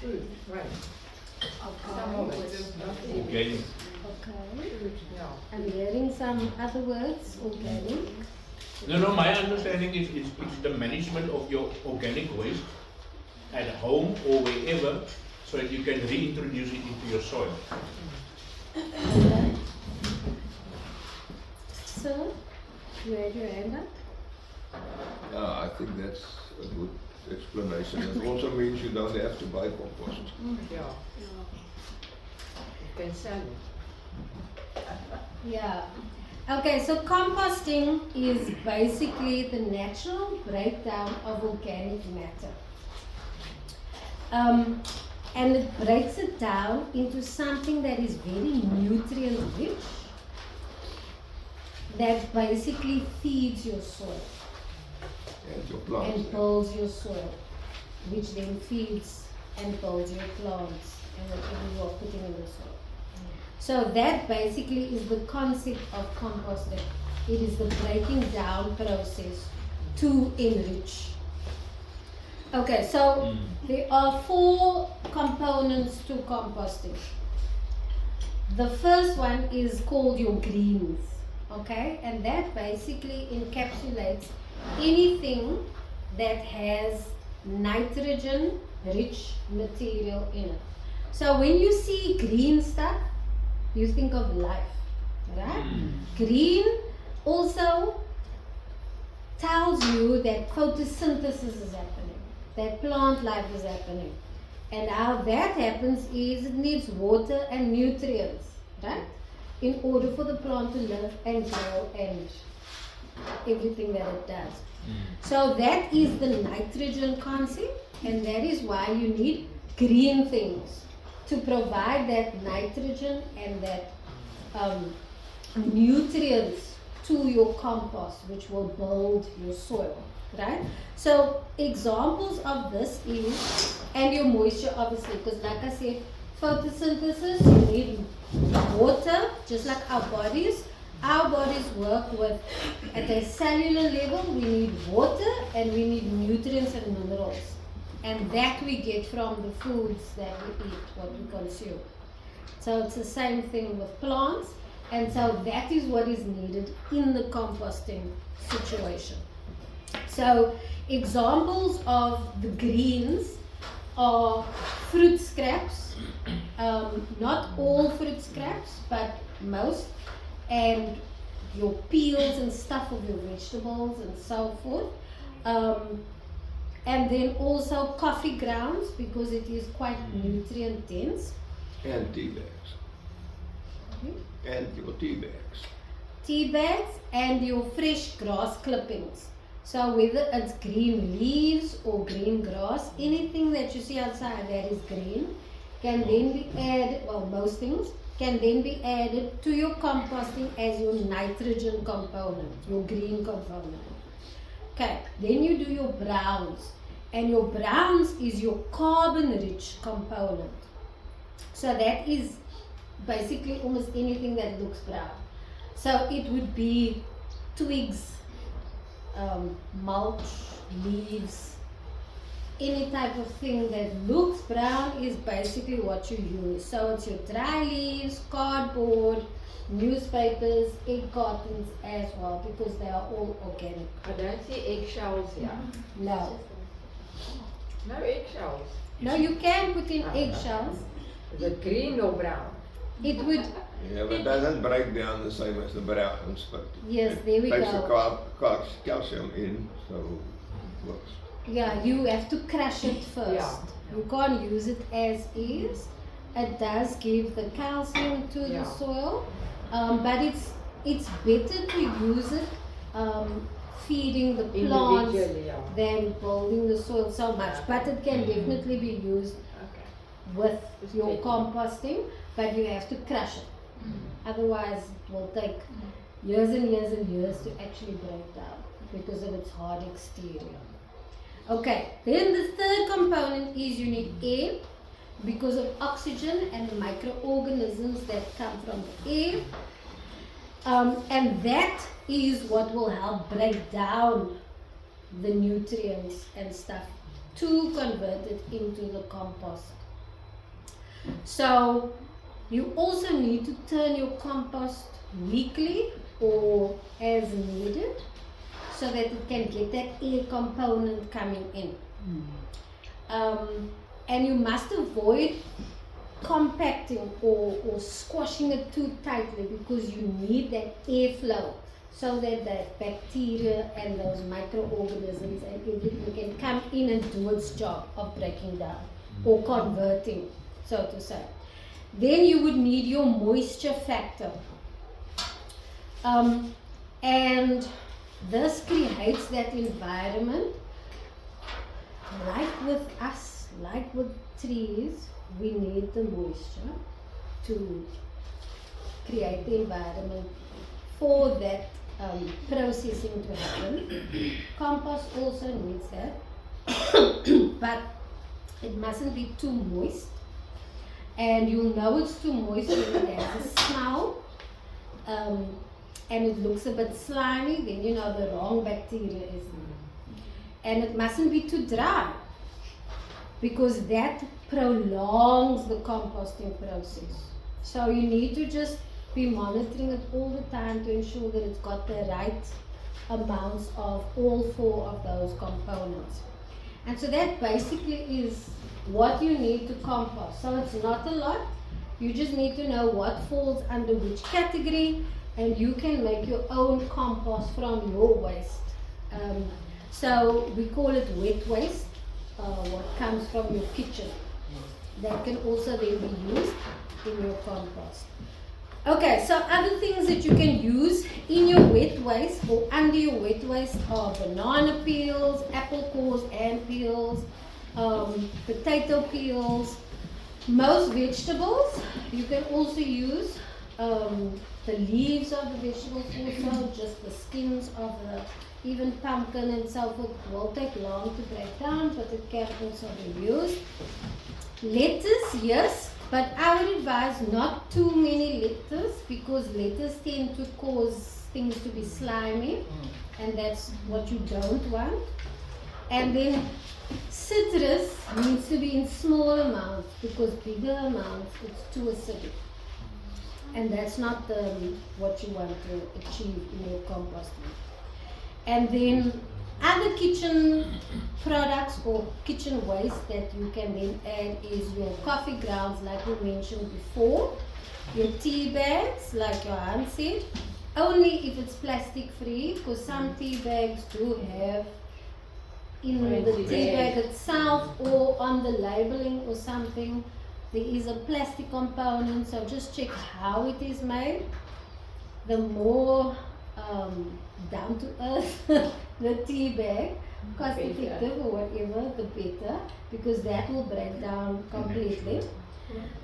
food, right? Some of it. Organic. Okay. Yeah. I'm hearing some other words, organic. No, my understanding is it's the management of your organic waste at home or wherever, so that you can reintroduce it into your soil. Okay. So, you had your hand up? I think that's a good explanation. It also means you don't have to buy compost. Yeah. You can sell it. Yeah. Okay, so composting is basically the natural breakdown of organic matter. And it breaks it down into something that is very nutrient rich, that basically feeds your soil And your plants. and builds your soil, which then feeds and builds your plants and whatever you are putting in the soil. So that basically is the concept of composting. It is the breaking down process to enrich. Okay, so there are 4 components to composting. The first one is called your greens, okay, and that basically encapsulates anything that has nitrogen rich material in it. So when you see green stuff, you think of life, right? Green also tells you that photosynthesis is happening, that plant life is happening. And how that happens is it needs water and nutrients, right? In order for the plant to live and grow and everything that it does. So that is the nitrogen concept, and that is why you need green things to provide that nitrogen and that nutrients to your compost, which will build your soil, right? So examples of this is, and your moisture obviously, because like I said, photosynthesis, you need water, just like our bodies. Our bodies work with, at a cellular level, we need water and we need nutrients and minerals. And that we get from the foods that we eat, what we consume. So it's the same thing with plants. And so that is what is needed in the composting situation. So examples of the greens are fruit scraps. Not all fruit scraps, but most. And your peels and stuff of your vegetables and so forth. And then also coffee grounds, because it is quite nutrient dense. And tea bags. And your tea bags. Tea bags and your fresh grass clippings. So whether it's green leaves or green grass, anything that you see outside that is green can then be added, well, most things can then be added to your composting as your nitrogen component, your green component. Okay, then you do your browns, and your browns is your carbon-rich component. So that is basically almost anything that looks brown. So it would be twigs, mulch, leaves, any type of thing that looks brown is basically what you use. So it's your dry leaves, cardboard, newspapers, egg cartons as well, because they are all organic. I don't see eggshells here. No. No eggshells. No, you can put in eggshells. Is it green or brown? It would, Yeah, but it doesn't break down the same as the browns, but yes, there we takes the go. calcium in, so it works. Yeah, you have to crush it first. Yeah. You can't use it as is. It does give the calcium to the Yeah. soil, but it's better to use it feeding the plants Individually, yeah. than building the soil so much. But it can definitely be used Okay. with your better. composting, but you have to crush it. Otherwise, it will take years and years and years to actually break down because of its hard exterior. Okay, then the third component is you need air because of oxygen and microorganisms that come from the air. And that is what will help break down the nutrients and stuff to convert it into the compost. So you also need to turn your compost weekly or as needed, so that it can get that air component coming in. And you must avoid compacting or squashing it too tightly, because you need that airflow so that the bacteria and those microorganisms and everything can come in and do its job of breaking down or converting, so to say. Then you would need your moisture factor. And this creates that environment. Like with us, like with trees, we need the moisture to create the environment for that processing to happen. Compost also needs that, but it mustn't be too moist. And you'll know it's too moist when it has a smell. And it looks a bit slimy, then you know the wrong bacteria is there. And it mustn't be too dry, because that prolongs the composting process. So you need to just be monitoring it all the time to ensure that it's got the right amounts of all four of those components. And so that basically is what you need to compost. So it's not a lot, you just need to know what falls under which category, and you can make your own compost from your waste. So we call it wet waste, what comes from your kitchen. That can also then be used in your compost. Okay, so other things that you can use in your wet waste or under your wet waste are banana peels, apple cores and peels, potato peels, most vegetables. You can also use the leaves of the vegetables also, just the skins of the even pumpkin and so forth will take long to break down, but it can also be used. Lettuce, yes, but I would advise not too many lettuce because lettuce tend to cause things to be slimy, and that's what you don't want. And then citrus needs to be in small amounts because bigger amounts it's too acidic, and that's not what you want to achieve in your composting. And then other kitchen products or kitchen waste that you can then add is your coffee grounds, like we mentioned before, your tea bags, like your aunt said, only if it's plastic free, because some tea bags do have in the tea bag itself or on the labeling or something, there is a plastic component, so just check how it is made. The more down to earth the tea bag, cost effective or whatever, the better, because that will break down completely.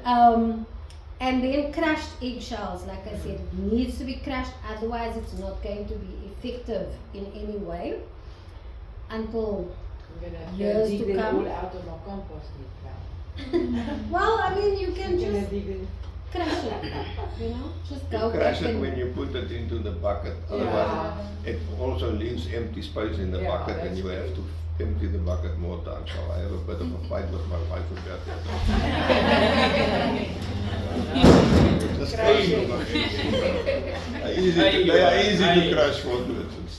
And then crushed eggshells, like I said, it needs to be crushed, otherwise it's not going to be effective in any way until years to come. All out of my compost now. Well, I mean, you can just crush it, just go Crush back it and when you put it into the bucket, otherwise it also leaves empty space in the bucket and you have to empty the bucket more times. So I have a bit of a fight with my wife about that. Just crush them. They are easy to crush for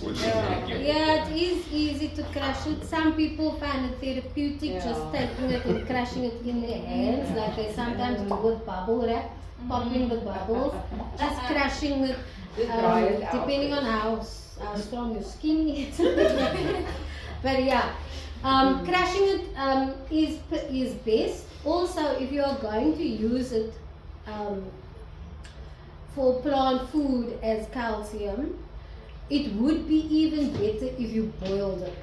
yeah, it is easy to crush it. Some people find it therapeutic just taking it and crushing it in their hands, like they sometimes do with bubble wrap, popping the bubbles, just crushing it, depending on how strong your skin is. But yeah, crushing it is best. Also, if you are going to use it for plant food as calcium, it would be even better if you boiled it,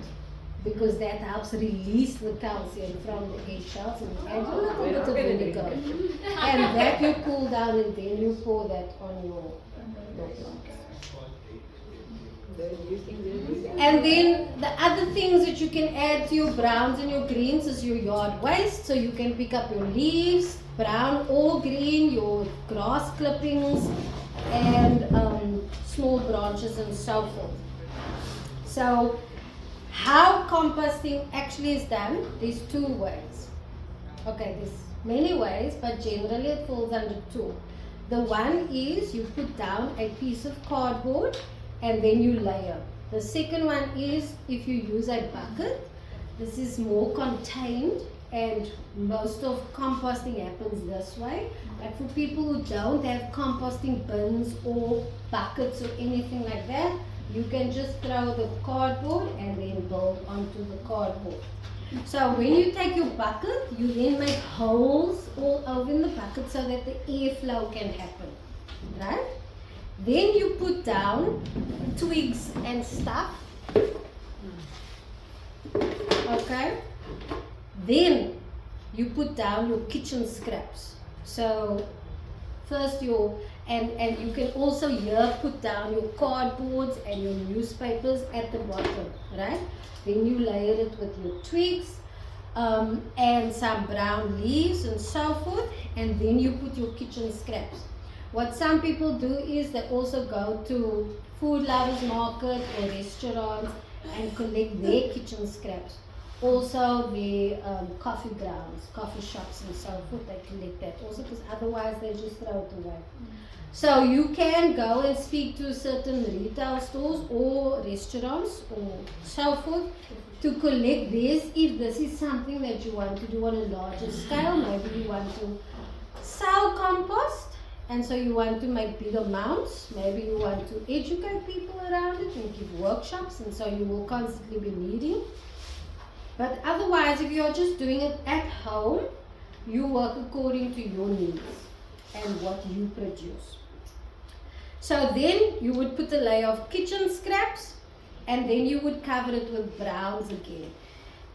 because that helps release the calcium from the eggshells, and add a little bit of vinegar, and that you cool down, and then you pour that on your plants. And then the other things that you can add to your browns and your greens is your yard waste. So you can pick up your leaves, brown or green, your grass clippings, and small branches and so forth. So how composting actually is done, there's two ways. Okay, there's many ways, but generally it falls under two. The one is you put down a piece of cardboard and then you layer. The second one is if you use a bucket. This is more contained, and most of composting happens this way. But for people who don't have composting bins or buckets or anything like that, you can just throw the cardboard and then build onto the cardboard. So when you take your bucket, you then make holes all over in the bucket so that the airflow can happen, right? Then you put down twigs and stuff. Okay? Then you put down your kitchen scraps. So first and you can also here put down your cardboards and your newspapers at the bottom, right? Then you layer it with your twigs and some brown leaves and so forth, and then you put your kitchen scraps. What some people do is they also go to food lovers market or restaurants and collect their kitchen scraps. Also the coffee grounds, coffee shops and so forth, they collect that also, because otherwise they just throw it away. So you can go and speak to certain retail stores or restaurants or so forth to collect this if this is something that you want to do on a larger scale. Maybe you want to sell compost, and so you want to make big amounts. Maybe you want to educate people around it and give workshops, and so you will constantly be needing. But otherwise, if you are just doing it at home, you work according to your needs and what you produce. So then you would put a layer of kitchen scraps, and then you would cover it with browns again.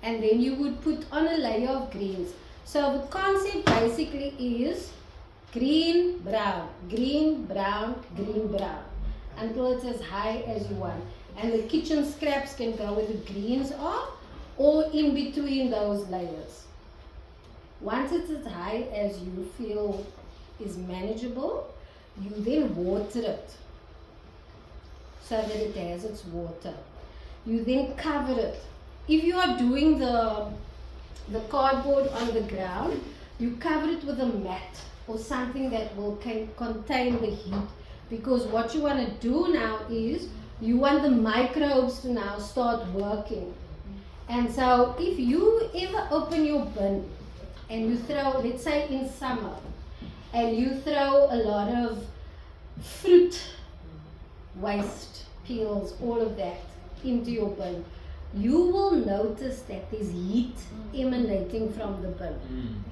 And then you would put on a layer of greens. So the concept basically is green, brown, green, brown, green, brown, until it's as high as you want. And the kitchen scraps can go where the greens are or in between those layers. Once it's as high as you feel is manageable, you then water it so that it has its water. You then cover it. If you are doing the cardboard on the ground, you cover it with a mat or something that will contain the heat, because what you want to do now is you want the microbes to now start working. And so if you ever open your bin and you throw, let's say in summer, and you throw a lot of fruit waste, peels, all of that into your bin, you will notice that there's heat emanating from the bin.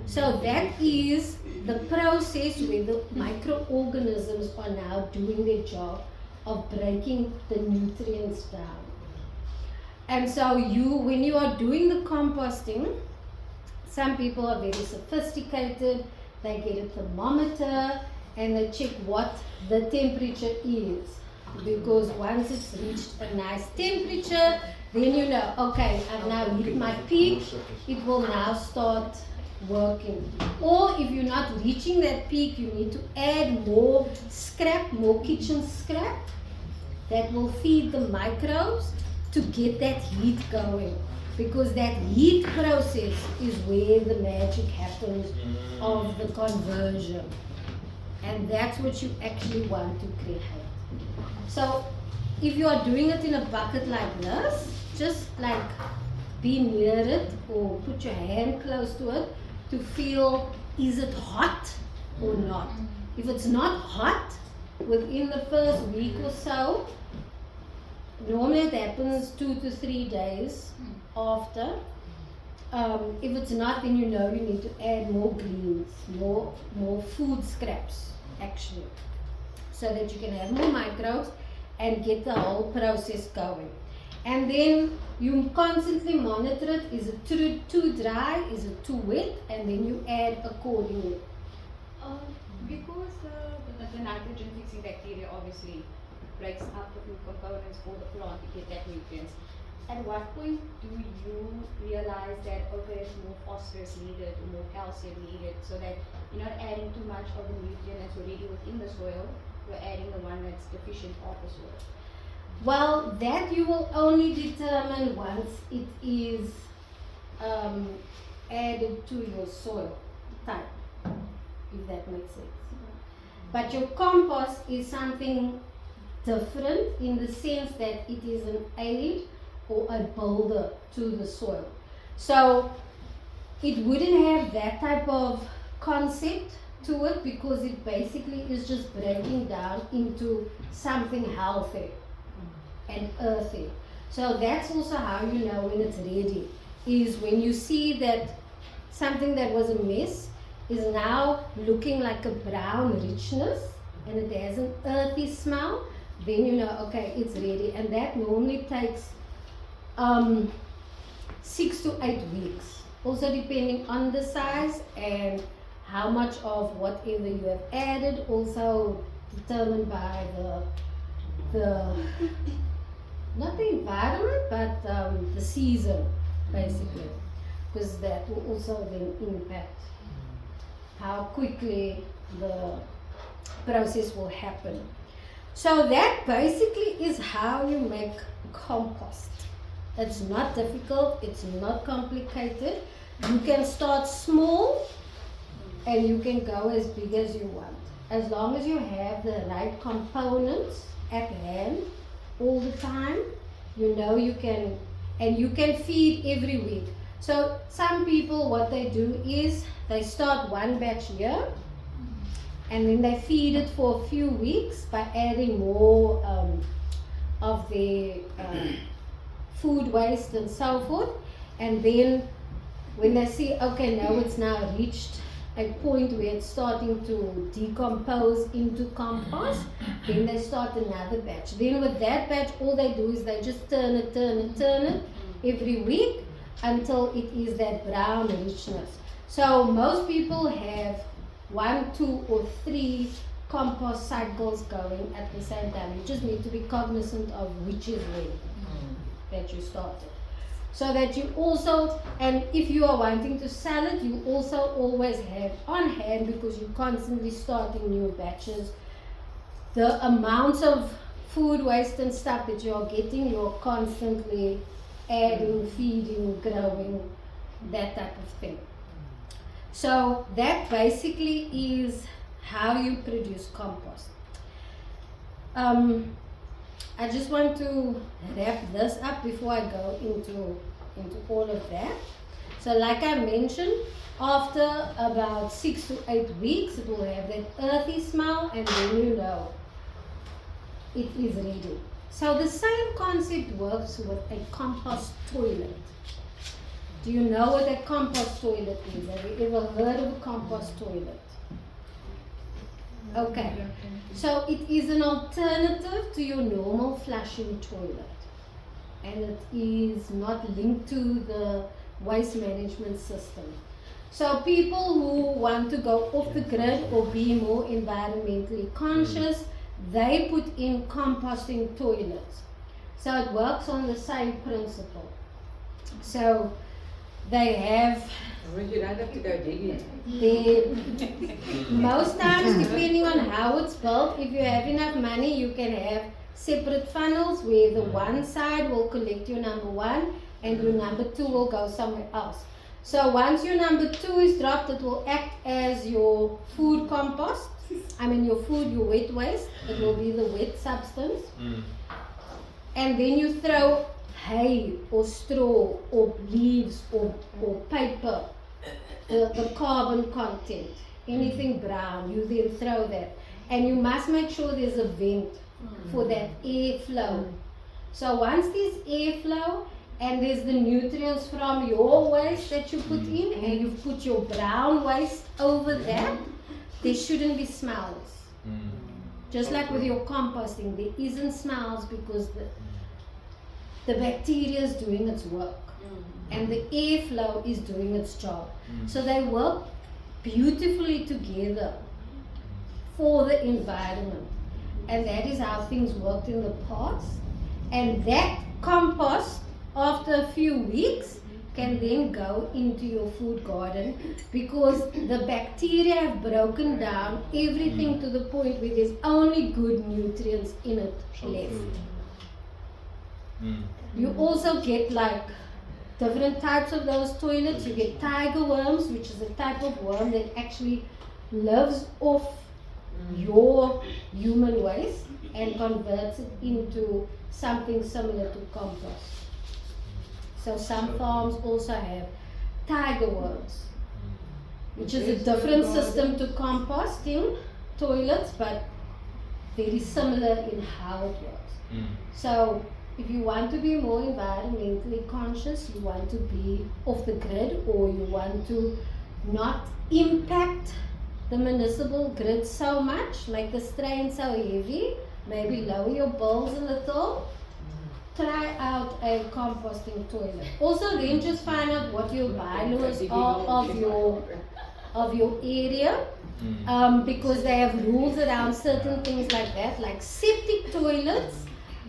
So that is the process where the microorganisms are now doing their job of breaking the nutrients down. And so when you are doing the composting, some people are very sophisticated. They get a thermometer and they check what the temperature is. Because once it's reached a nice temperature, then you know, okay, I've now hit my peak, it will now start working. Or if you're not reaching that peak, you need to add more scrap, more kitchen scrap that will feed the microbes to get that heat going. Because that heat process is where the magic happens of the conversion. And that's what you actually want to create. So if you are doing it in a bucket like this, just like be near it or put your hand close to it to feel, is it hot or not? If it's not hot, within the first week or so, normally it happens 2 to 3 days after. If it's not, then you know you need to add more greens, more food scraps actually, so that you can have more microbes and get the whole process going. And then you constantly monitor it. Is it too dry? Is it too wet? And then you add accordingly. Because the nitrogen fixing bacteria obviously breaks up the food components for the plant to get that nutrients. At what point do you realize that, okay, there's more phosphorus needed or more calcium needed, so that you're not adding too much of the nutrient that's already within the soil, you're adding the one that's deficient of the soil? Well, that you will only determine once it is added to your soil type, if that makes sense. But your compost is something different in the sense that it is an aid or a builder to the soil. So it wouldn't have that type of concept to it, because it basically is just breaking down into something healthy and earthy. So that's also how you know when it's ready, is when you see that something that was a mess is now looking like a brown richness and it has an earthy smell, then you know, okay, it's ready. And that normally takes 6 to 8 weeks, also depending on the size and how much of whatever you have added, also determined by the not the environment, but the season, basically, because that will also then impact how quickly the process will happen. So that basically is how you make compost. It's not difficult, it's not complicated. You can start small and you can go as big as you want, as long as you have the right components at hand all the time. You know you can, and you can feed every week. So some people, what they do is they start one batch here and then they feed it for a few weeks by adding more of their food waste and so forth. And then when they see, okay, now it's now reached a point where it's starting to decompose into compost, then they start another batch. Then with that batch, all they do is they just turn it every week until it is that brown richness. So most people have 1, 2, or 3 compost cycles going at the same time. You just need to be cognizant of which is when that you started. So that you also, and if you are wanting to sell it, you also always have on hand, because you're constantly starting new batches, the amounts of food waste and stuff that you're getting, you're constantly adding, feeding, growing, that type of thing. So that basically is how you produce compost. I just want to wrap this up before I go into all of that. So like I mentioned, after about 6 to 8 weeks, it will have that earthy smell, and then you know it is ready. So the same concept works with a compost toilet. Do you know what a compost toilet is? Have you ever heard of a compost toilet? Okay, so it is an alternative to your normal flushing toilet, and it is not linked to the waste management system. So people who want to go off the grid or be more environmentally conscious, they put in composting toilets. So it works on the same principle. So they have You don't have to go digging. most times, depending on how it's built, if you have enough money, you can have separate funnels where the one side will collect your number 1 and your number 2 will go somewhere else. So once your number 2 is dropped, it will act as your food compost. I mean your food, your wet waste. It will be the wet substance. And then you throw hay or straw or leaves or paper, the carbon content, anything brown, you then throw that. And you must make sure there's a vent for that airflow. So once there's airflow and there's the nutrients from your waste that you put in, and you put your brown waste over that, there shouldn't be smells. Just like with your composting, there isn't smells because the bacteria is doing its work and the airflow is doing its job. So they work beautifully together for the environment, and that is how things worked in the past. And that compost, after a few weeks, can then go into your food garden, because the bacteria have broken down everything to the point where there's only good nutrients in it left. You also get like different types of those toilets. You get tiger worms, which is a type of worm that actually lives off your human waste and converts it into something similar to compost. So some farms also have tiger worms, which is a different system to composting toilets, but very similar in how it works. So if you want to be more environmentally conscious, you want to be off the grid, or you want to not impact the municipal grid so much, make the strain so heavy, maybe lower your bills a little, try out a composting toilet. Also then just find out what your bylaws are of your area, because they have rules around certain things like that, like septic toilets.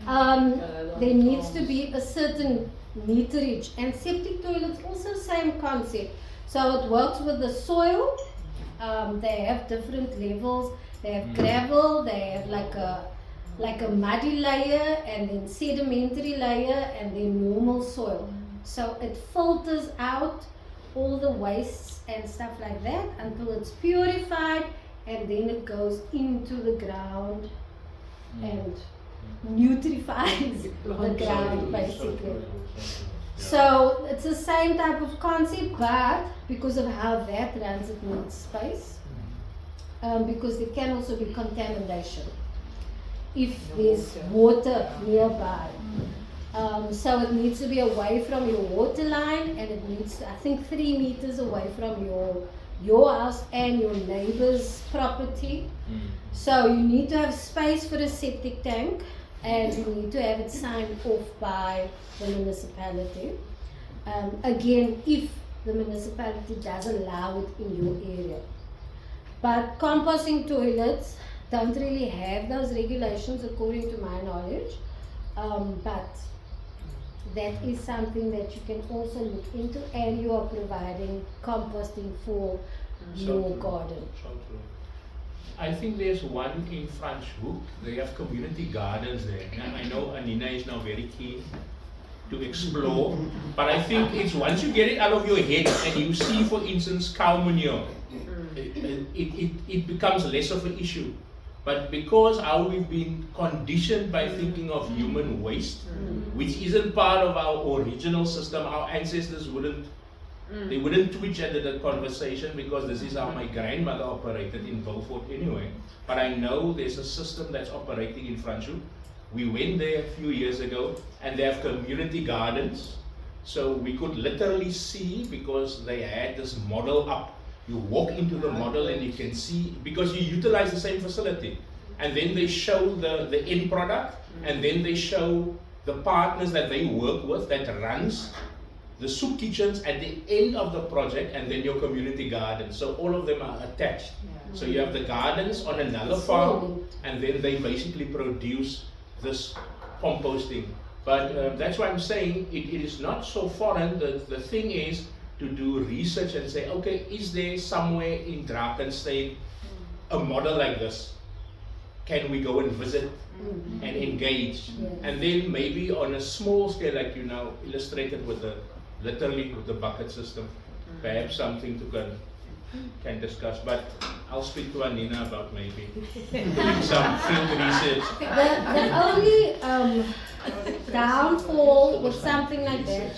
There needs to be a certain meterage, and septic toilets also same concept. So it works with the soil. They have different levels. They have gravel, they have like a muddy layer, and then sedimentary layer, and then normal soil. So it filters out all the wastes and stuff like that until it's purified, and then it goes into the ground and nutrifies the ground basically. So it's the same type of concept, but because of how that runs, it needs space, because there can also be contamination if there's water nearby. So it needs to be away from your water line, and it needs to, I think, 3 meters away from your house and your neighbor's property. So you need to have space for a septic tank, and you need to have it signed off by the municipality. Again, if the municipality does allow it in your area. But composting toilets don't really have those regulations according to my knowledge. But that is something that you can also look into, and you are providing composting for your true. garden. So true. I think there's one in Franschhoek. They have community gardens there. Now, I know Anina is now very keen to explore, but I think it's once you get it out of your head and you see, for instance, cow manure, it becomes less of an issue. But because how we've been conditioned by thinking of human waste, which isn't part of our original system, our ancestors wouldn't twitch at the conversation, because this is how my grandmother operated in Beaufort anyway. But I know there's a system that's operating in Franschhoek. We went there a few years ago, and they have community gardens. So we could literally see, because they had this model up. You walk into the model and you can see, because you utilize the same facility. And then they show the end product, and then they show the partners that they work with that runs the soup kitchens at the end of the project, and then your community garden. So all of them are attached. So you have the gardens on another farm, and then they basically produce this composting. But that's why I'm saying it is not so foreign. The thing is to do research and say, okay, is there somewhere in Drakenstein a model like this? Can we go and visit and engage? And then maybe on a small scale, like you now illustrated with literally with the bucket system, perhaps something to can discuss. But I'll speak to Anina about maybe doing some field research. The only downfall with something like that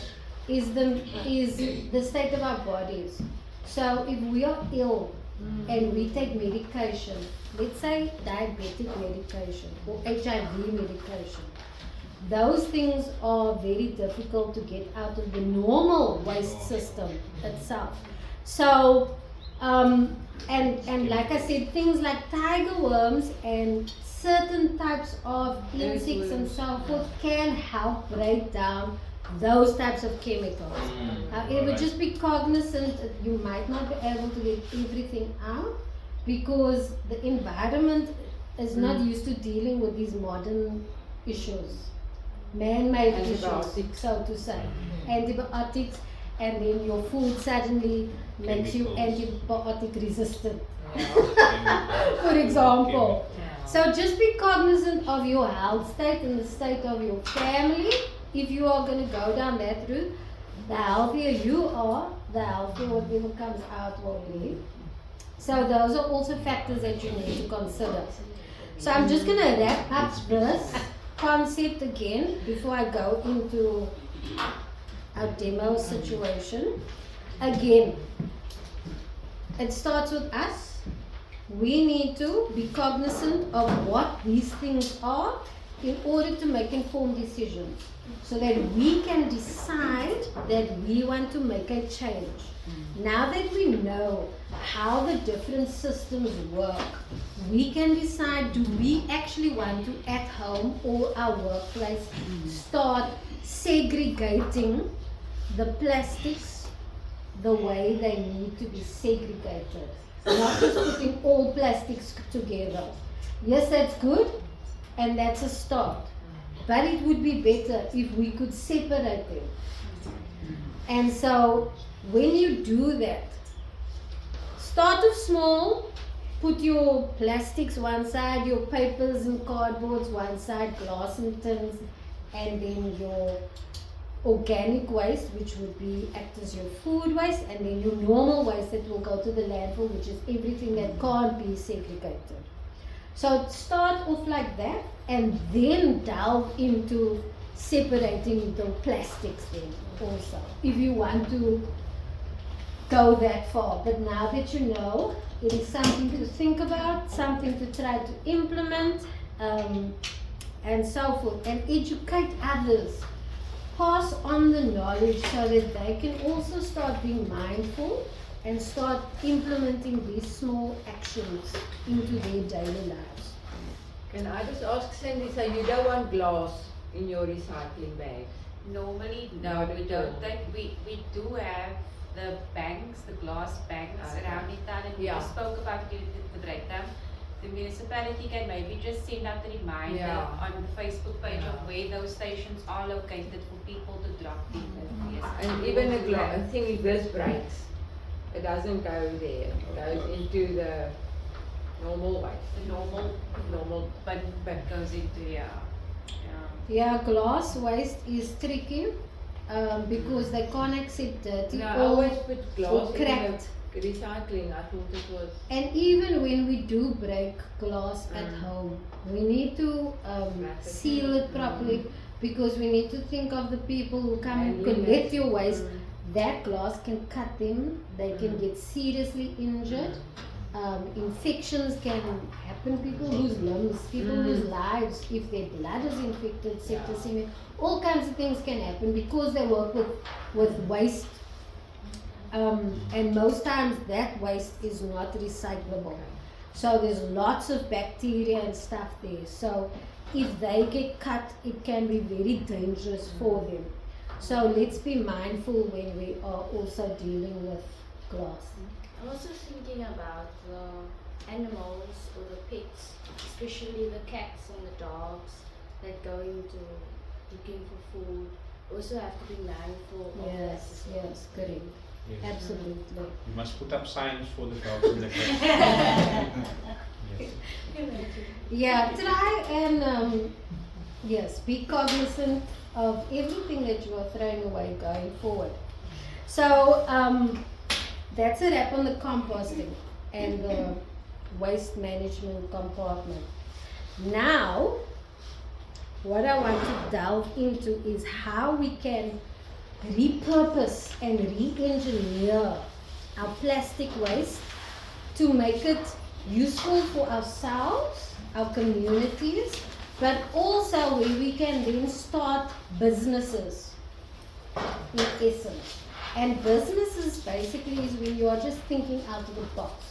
is the state of our bodies. So if we are ill and we take medication, let's say diabetic medication or HIV medication, those things are very difficult to get out of the normal waste system itself. So, and like I said, things like tiger worms and certain types of insects and so forth can help break down those types of chemicals. However, just be cognizant that you might not be able to get everything out, because the environment is not used to dealing with these modern issues, man-made issues, so to say. Antibiotics, and then your food suddenly makes you antibiotic resistant, for example. So just be cognizant of your health state and the state of your family. If you are going to go down that route, the healthier you are, the healthier whatever comes out will be. So those are also factors that you need to consider. So I'm just going to wrap up this concept again before I go into our demo situation. Again, it starts with us. We need to be cognizant of what these things are in order to make informed decisions, so that we can decide that we want to make a change. Now that we know how the different systems work, we can decide, do we actually want to, at home or our workplace, start segregating the plastics the way they need to be segregated. Not just putting all plastics together. Yes, that's good, and that's a start. But it would be better if we could separate them. And so when you do that, start off small, put your plastics one side, your papers and cardboards one side, glass and tins, and then your organic waste, which would be act as your food waste, and then your normal waste that will go to the landfill, which is everything that can't be segregated. So start off like that, and then delve into separating the plastics then also, if you want to go that far. But now that you know, it is something to think about, something to try to implement, and so forth, and educate others. Pass on the knowledge so that they can also start being mindful and start implementing these small actions into their daily lives. Can I just ask Sandy, so you don't want glass in your recycling bag? Normally, no, we don't take, we do have the banks, the glass banks Okay. around in town, and we Yeah. just spoke about it during the breakdown. The municipality can maybe just send out a reminder Yeah. on the Facebook page Yeah. of where those stations are located for people to drop in. Yes. And even a thing if this breaks, it doesn't go there. It goes into the normal waste. The normal bin goes into Yeah, glass waste is tricky because they can't accept dirty No, I or always put glass or in cracked. the recycling. I thought it was. And even when we do break glass at Mm. home, we need to Wrap it. seal it properly because we need to think of the people who come and Cleanliness. collect your waste. Mm. That glass can cut them, they can Mm. get seriously injured. Infections can happen, people lose limbs, people lose lives if their blood is infected, septicemia, all kinds of things can happen because they work with waste. And most times that waste is not recyclable. So there's lots of bacteria and stuff there. So if they get cut, it can be very dangerous for them. So let's be mindful when we are also dealing with glass. I'm also thinking about the animals or the pets, especially the cats and the dogs that go into looking for food. Also have to be mindful of that Yes, as well. yes, correct. Yes. Absolutely. You must put up signs for the dogs and the cats. Yes. Yeah, try and yes, be cognizant of everything that you are throwing away going forward. So that's a wrap on the composting and the waste management compartment. Now, what I want to delve into is how we can repurpose and re-engineer our plastic waste to make it useful for ourselves, our communities, but also where we can then start businesses in essence. And businesses basically is when you are just thinking out of the box.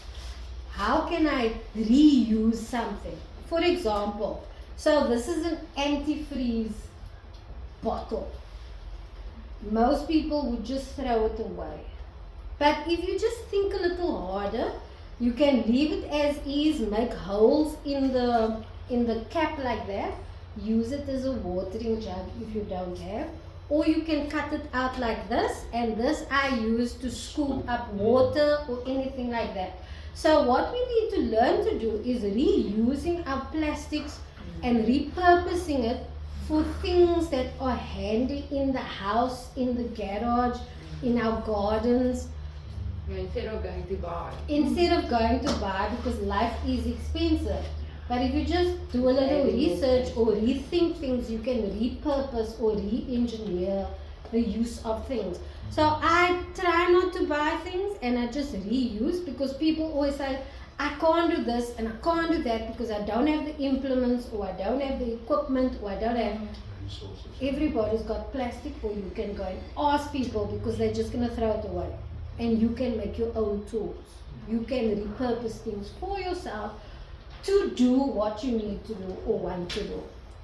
How can I reuse something? For example, so this is an antifreeze bottle. Most people would just throw it away. But if you just think a little harder, you can leave it as is, make holes in the cap like that, use it as a watering jug if you don't have, or you can cut it out like this, and this I use to scoop up water or anything like that. So what we need to learn to do is reusing our plastics and repurposing it for things that are handy in the house, in the garage, in our gardens, Instead of going to buy. instead of going to buy, because life is expensive. But if you just do a little research or rethink things, you can repurpose or re-engineer the use of things. So I try not to buy things and I just reuse, because people always say, I can't do this and I can't do that because I don't have the implements or I don't have the equipment or I don't have. Resources. Everybody's got plastic, or you can go and ask people because they're just going to throw it away. And you can make your own tools. You can repurpose things for yourself to do what you need to do or want to do,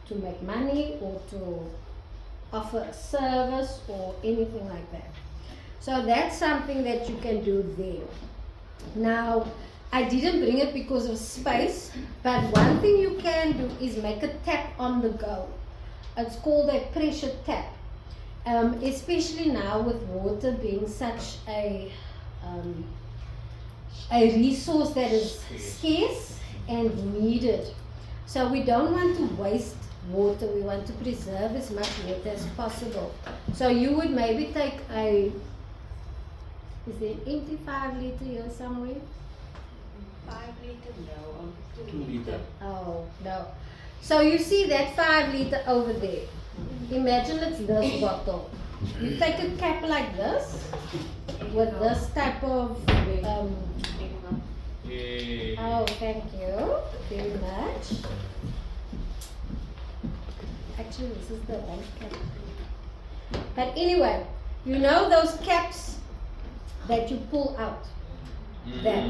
to make money or to offer a service or anything like that. So that's something that you can do there. Now, I didn't bring it because of space, but one thing you can do is make a tap on the go. It's called a pressure tap. Especially now with water being such a resource that is scarce and needed. So we don't want to waste water, we want to preserve as much water as possible. So you would maybe take is there an empty 5 liter here somewhere? 5 liter, no, 2 liter. Oh, no. So you see that 5 liter over there. Imagine it's this bottle. You take a cap like this with this type of Yay. oh, thank you very much. Actually, this is the one cap. But anyway, you know those caps that you pull out? That.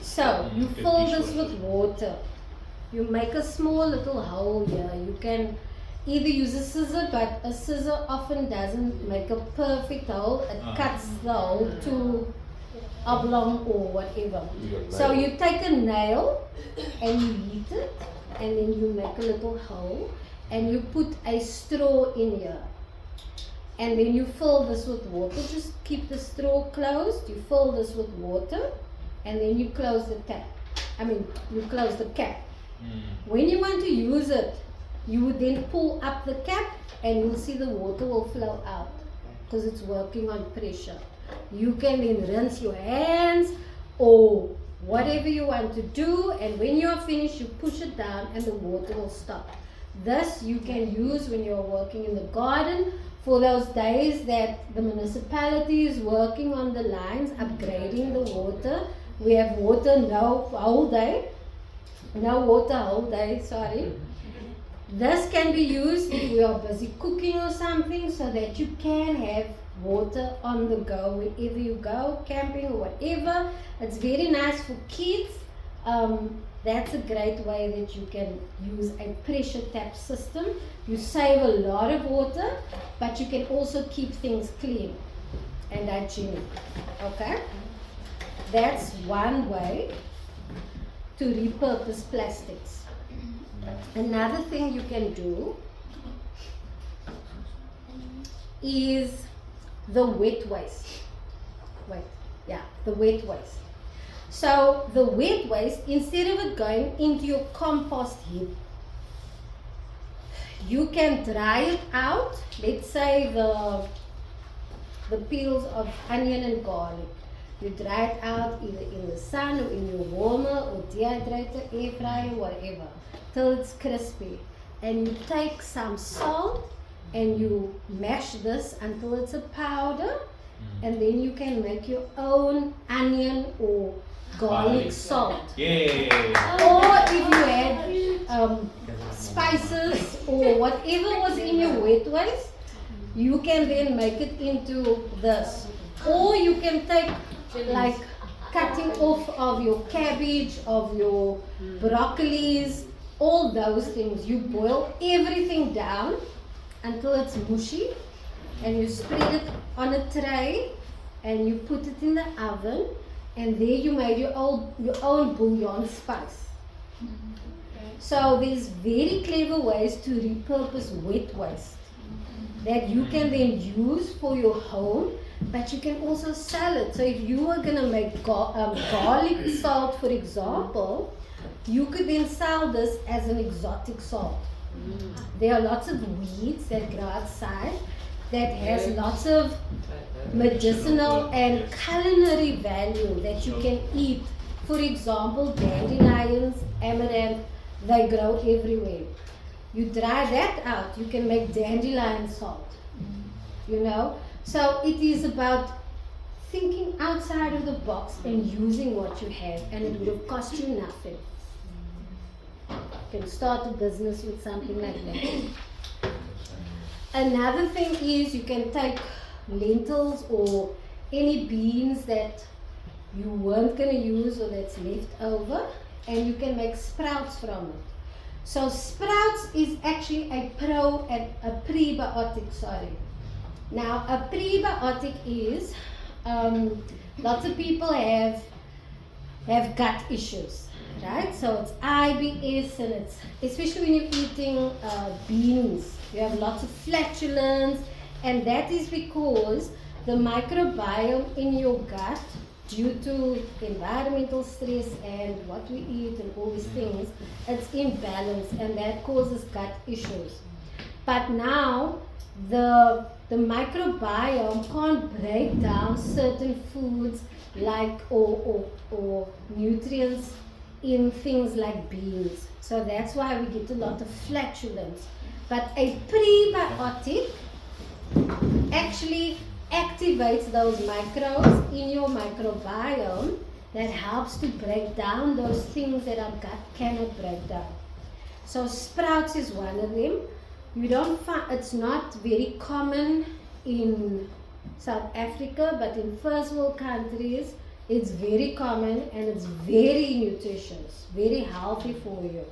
So you fill this with water. You make a small little hole here. You can either use a scissor, but a scissor often doesn't make a perfect hole. It cuts the hole to oblong or whatever. So you take a nail and you heat it, and then you make a little hole, and you put a straw in here. And then you fill this with water. Just keep the straw closed. You fill this with water, and then you close the tap. You close the cap. When you want to use it, you would then pull up the cap, and you'll see the water will flow out because it's working on pressure. You can then rinse your hands or whatever you want to do, and when you are finished, you push it down, and the water will stop. This you can use when you're working in the garden. For those days that the municipality is working on the lines, upgrading the water, we have water no water whole day, sorry. This can be used if we are busy cooking or something, so that you can have water on the go wherever you go, camping or whatever. It's very nice for kids. That's a great way that you can use a pressure tap system. You save a lot of water, but you can also keep things clean and hygienic. Okay? That's one way to repurpose plastics. Another thing you can do is the wet waste. The wet waste. So the wet waste, instead of it going into your compost heap, you can dry it out. Let's say the peels of onion and garlic. You dry it out either in the sun or in your warmer or dehydrator, air fryer, whatever, till it's crispy. And you take some salt and you mash this until it's a powder, and then you can make your own onion or garlic salt. Yeah. Or if you had spices or whatever was in your wet waste, you can then make it into this. Or you can take like cutting off of your cabbage, of your broccolis, all those things. You boil everything down until it's mushy, and you spread it on a tray and you put it in the oven, and there you made your own bouillon spice. So there's very clever ways to repurpose wet waste that you can then use for your home, but you can also sell it. So if you are going to make garlic salt, for example, you could then sell this as an exotic salt. There are lots of weeds that grow outside that has lots of medicinal and culinary value that you can eat. For example, dandelions, amaranth, they grow everywhere. You dry that out, you can make dandelion salt, you know. So it is about thinking outside of the box and using what you have, and it would have cost you nothing. You can start a business with something like that. Another thing is you can take lentils or any beans that you weren't going to use or that's left over, and you can make sprouts from it. So sprouts is actually a prebiotic, sorry. Now a prebiotic is, lots of people have gut issues, right? So it's IBS, and it's, especially when you're eating beans, you have lots of flatulence, and that is because the microbiome in your gut, due to environmental stress and what we eat and all these things, it's imbalanced, and that causes gut issues. But now the microbiome can't break down certain foods like or nutrients in things like beans. So that's why we get a lot of flatulence. But a prebiotic actually activates those microbes in your microbiome that helps to break down those things that our gut cannot break down. So sprouts is one of them. You don't find, it's not very common in South Africa, but in first world countries it's very common, and it's very nutritious, very healthy for you.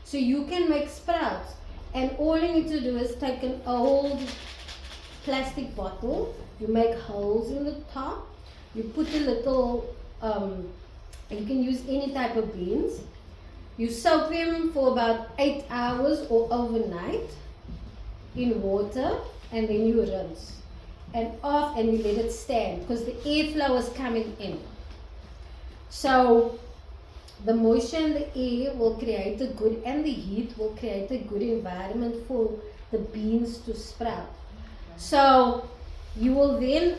So you can make sprouts. And all you need to do is take an old plastic bottle, you make holes in the top, you put a little, you can use any type of beans. You soak them for about 8 hours or overnight in water, and then you rinse and off, and you let it stand because the airflow is coming in. So the moisture in the air will create a good, and the heat will create a good environment for the beans to sprout. So you will then,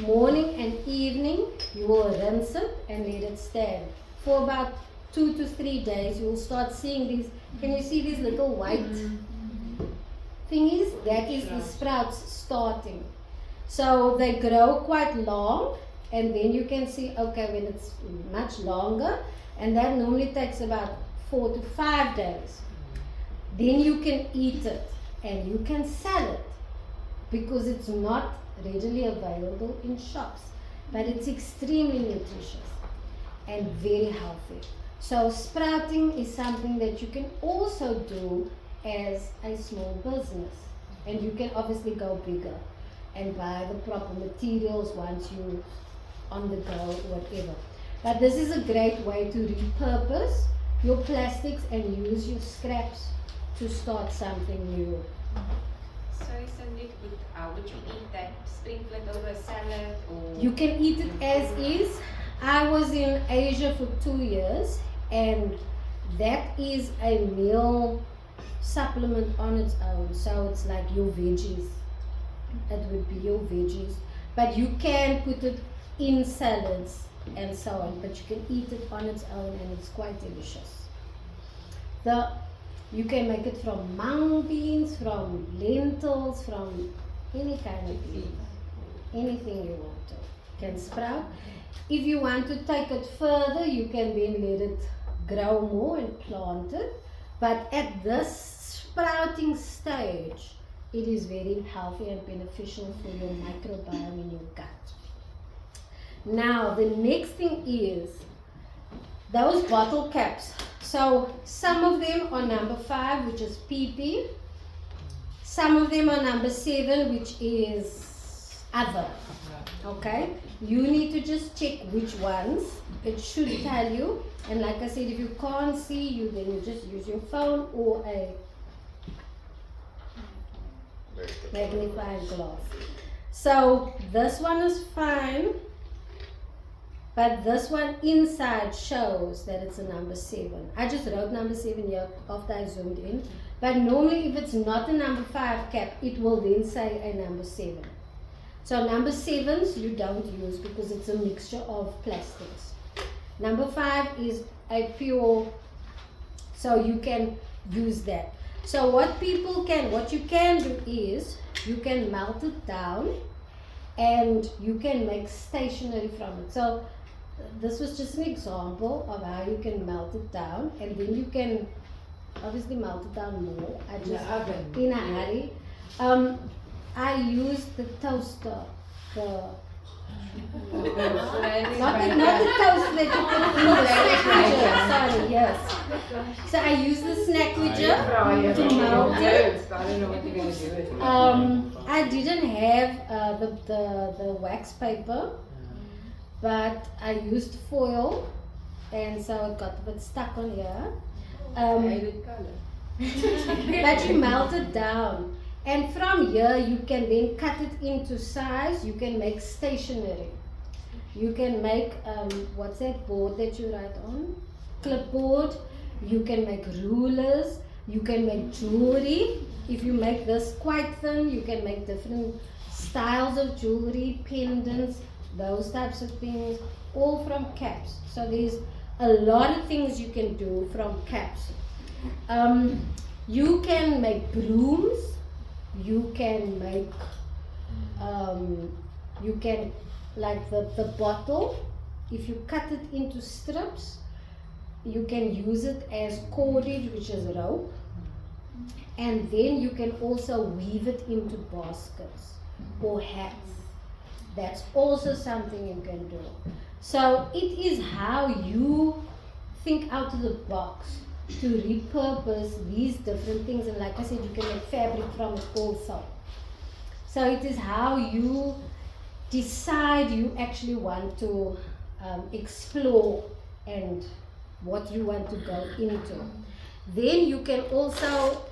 morning and evening, you will rinse it and let it stand. For about 2 to 3 days, you will start seeing these, can you see these little white thingies? That is the sprouts starting. So they grow quite long, and then you can see, okay, when it's much longer, and that normally takes about 4 to 5 days. Then you can eat it, and you can sell it, because it's not readily available in shops, but it's extremely nutritious and very healthy. So sprouting is something that you can also do as a small business, and you can obviously go bigger and buy the proper materials once you're on the go or whatever. But this is a great way to repurpose your plastics and use your scraps to start something new. Sorry, Cindy, would you eat that, sprinkle it over a salad, or? You can eat it as is. I was in Asia for 2 years, and that is a meal supplement on its own. So it's like your veggies. It would be your veggies. But you can put it in salads and so on. But you can eat it on its own, and it's quite delicious. You can make it from mung beans, from lentils, from any kind of beans. Anything you want to. Can sprout. If you want to take it further, you can then let it grow more and plant it. But at this sprouting stage, it is very healthy and beneficial for your microbiome in your gut. Now, the next thing is those bottle caps. So some of them are number 5, which is PP. Some of them are number 7, which is other. Okay? You need to just check which ones. It should tell you. And like I said, if you can't see, then you just use your phone or a magnifying glass. So this one is fine, but this one inside shows that it's a number 7. I just wrote number 7 here after I zoomed in. But normally if it's not a number 5 cap, it will then say a number 7. So number 7s you don't use because it's a mixture of plastics. Number 5 is a pure, so you can use that. So what you can do is you can melt it down and you can make stationery from it. So this was just an example of how you can melt it down, and then you can obviously melt it down more. I just in a hurry. I used the toaster, not the toaster that you put in the snack. Sorry, yes. So I use the snack to melt it. I don't know what you're going to do with it. I didn't have the wax paper, but I used foil, and so it got a bit stuck on here. Faded color. But you melt it down. And from here, you can then cut it into size. You can make stationery. You can make, what's that board that you write on? Clipboard. You can make rulers. You can make jewelry. If you make this quite thin, you can make different styles of jewelry, pendants, those types of things, all from caps. So there's a lot of things you can do from caps. You can make brooms. You can make, like the bottle, if you cut it into strips, you can use it as cordage, which is rope, and then you can also weave it into baskets or hats. That's also something you can do. So it is how you think out of the box to repurpose these different things, and like I said, you can make fabric from it also. So it is how you decide you actually want to explore and what you want to go into. Then you can also,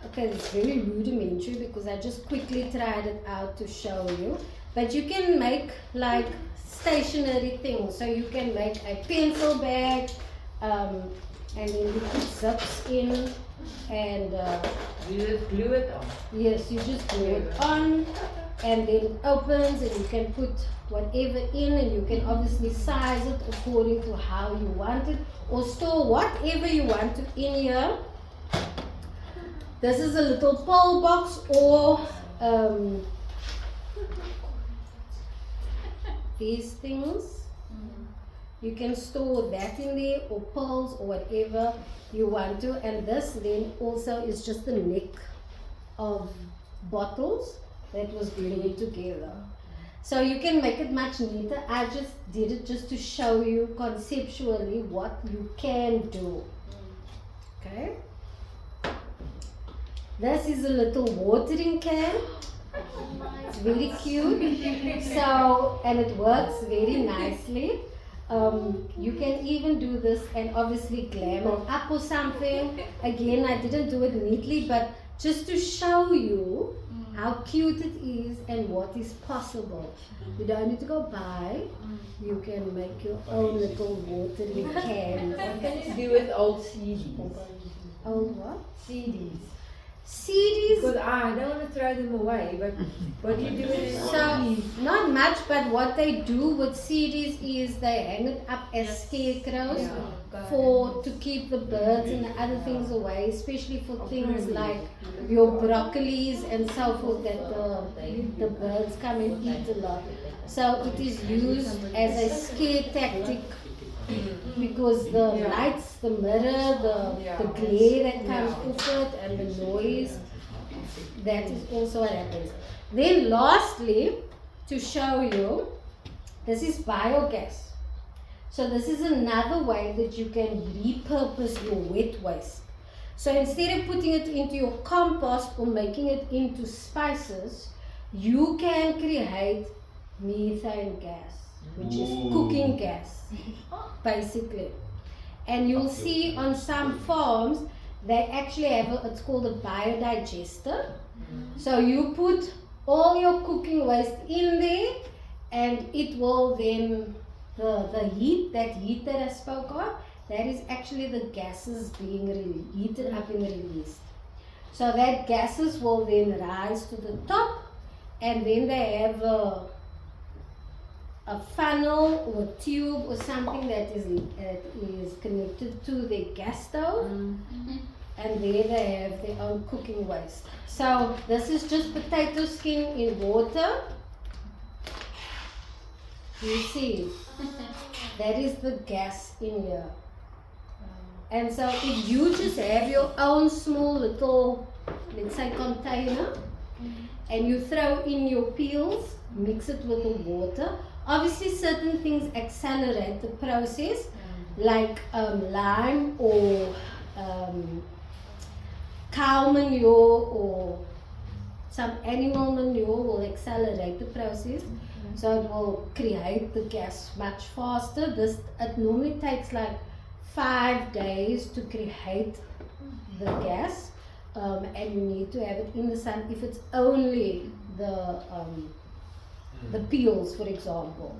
okay, it's very rudimentary because I just quickly tried it out to show you, but you can make like stationary things. So you can make a pencil bag, and then you put zips in, and You just glue it on. yes, you just glue it on, and then it opens, and you can put whatever in, and you can obviously size it according to how you want it, or store whatever you want to in here. This is a little pole box, or these things. You can store that in there, or pearls, or whatever you want to. And this then also is just the neck of bottles that was glued together. So you can make it much neater. I just did it just to show you conceptually what you can do. Okay. This is a little watering can. It's very cute. So, and it works very nicely. You can even do this and obviously glam it up or something. Again, I didn't do it neatly, but just to show you how cute it is and what is possible. You don't need to go buy. You can make your own little watering can. What can you do with old CDs? Old what? CDs. CDs. Because I don't want to throw them away, but what do you do with it? So, not much, but what they do with CDs is they hang it up as scarecrows to keep the birds and the other things away, especially for things like your broccolis and so forth that the birds come and eat a lot. So it is used as a scare tactic because the lights, the mirror, the glare that comes off it and the noise, that is also what happens. Then lastly, to show you, this is biogas. So this is another way that you can repurpose your wet waste. So instead of putting it into your compost or making it into spices, you can create methane gas, which is cooking gas, basically. And you'll see on some farms, they actually have it's called a biodigester. So you put all your cooking waste in there, and it will then, the heat that I spoke of, that is actually the gases being heated up and released. So that gases will then rise to the top, and then they have a funnel or tube or something that is connected to the gas stove, and there they have their own cooking waste. So this is just potato skin in water. You see, that is the gas in here. And so if you just have your own small little, let's say, container, and you throw in your peels, mix it with the water. Obviously certain things accelerate the process, like lime or cow manure or some animal manure will accelerate the process. So it will create the gas much faster. It normally takes like 5 days to create the gas, and you need to have it in the sun if it's only the peels, for example.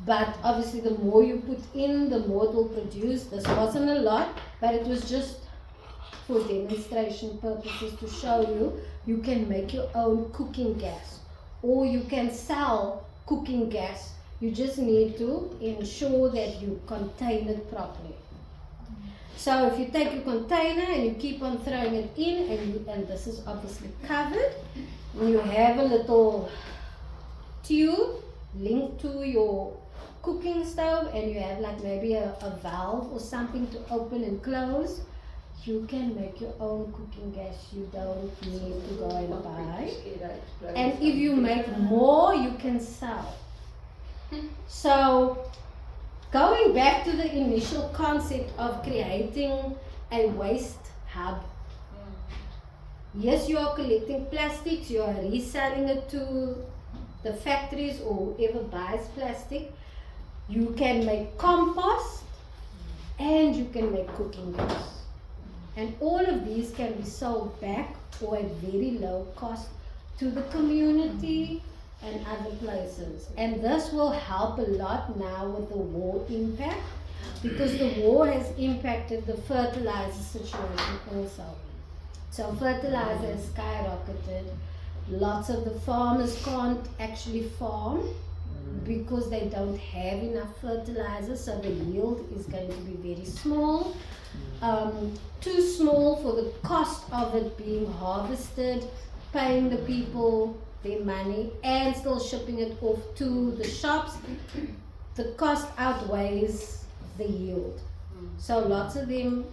But obviously the more you put in, the more it will produce. This wasn't a lot, but it was just for demonstration purposes to show you can make your own cooking gas, or you can sell cooking gas. You just need to ensure that you contain it properly. So if you take your container and you keep on throwing it in, and this is obviously covered, and you have a little tube linked to your cooking stove, and you have like maybe a valve or something to open and close, you can make your own cooking gas. You don't need to go and buy. And if you make more, you can sell. So going back to the initial concept of creating a waste hub. Yes, you are collecting plastics, you are reselling it to the factories or whoever buys plastic. You can make compost and you can make cooking gas. And all of these can be sold back or at very low cost to the community and other places. And this will help a lot now with the war impact, because the war has impacted the fertilizer situation also. So fertilizer has skyrocketed. Lots of the farmers can't actually farm because they don't have enough fertilizer, so the yield is going to be very small. Too small for the cost of it being harvested, paying the people their money and still shipping it off to the shops. The cost outweighs the yield. So lots of them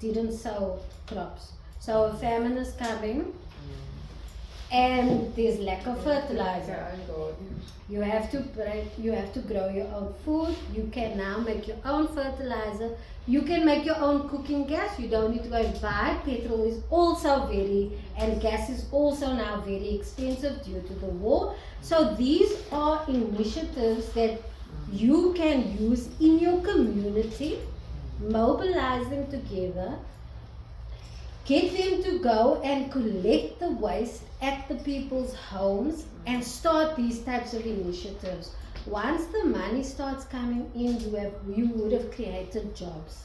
didn't sow crops. So a famine is coming and there's lack of fertilizer. You have to grow your own food. You can now make your own fertilizer. You can make your own cooking gas. You don't need to go and buy. Petrol is also and gas is also now very expensive due to the war. So these are initiatives that you can use in your community, mobilize them together, get them to go and collect the waste at the people's homes and start these types of initiatives. Once the money starts coming in, you would have created jobs.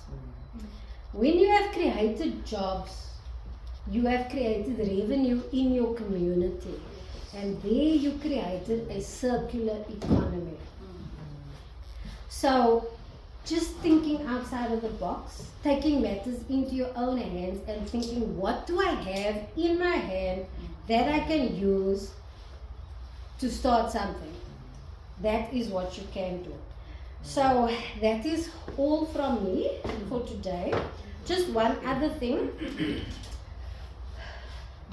When you have created jobs, you have created revenue in your community. And there you created a circular economy. So just thinking outside of the box, taking matters into your own hands and thinking, what do I have in my hand that I can use to start something? That is what you can do. So that is all from me for today. Just one other thing.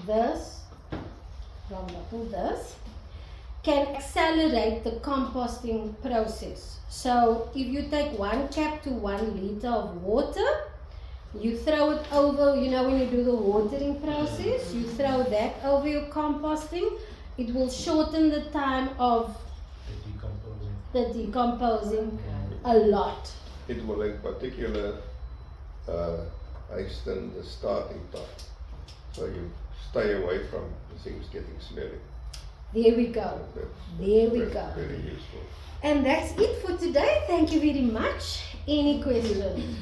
This can accelerate the composting process. So if you take 1 cup to 1 liter of water, you throw it over, when you do the watering process, you throw that over your composting. It will shorten the time of the decomposing a lot. It will in particular hasten the starting time. So you stay away from things getting smelly. There we go. There we go. Very useful. And that's it for today. Thank you very much. Any questions?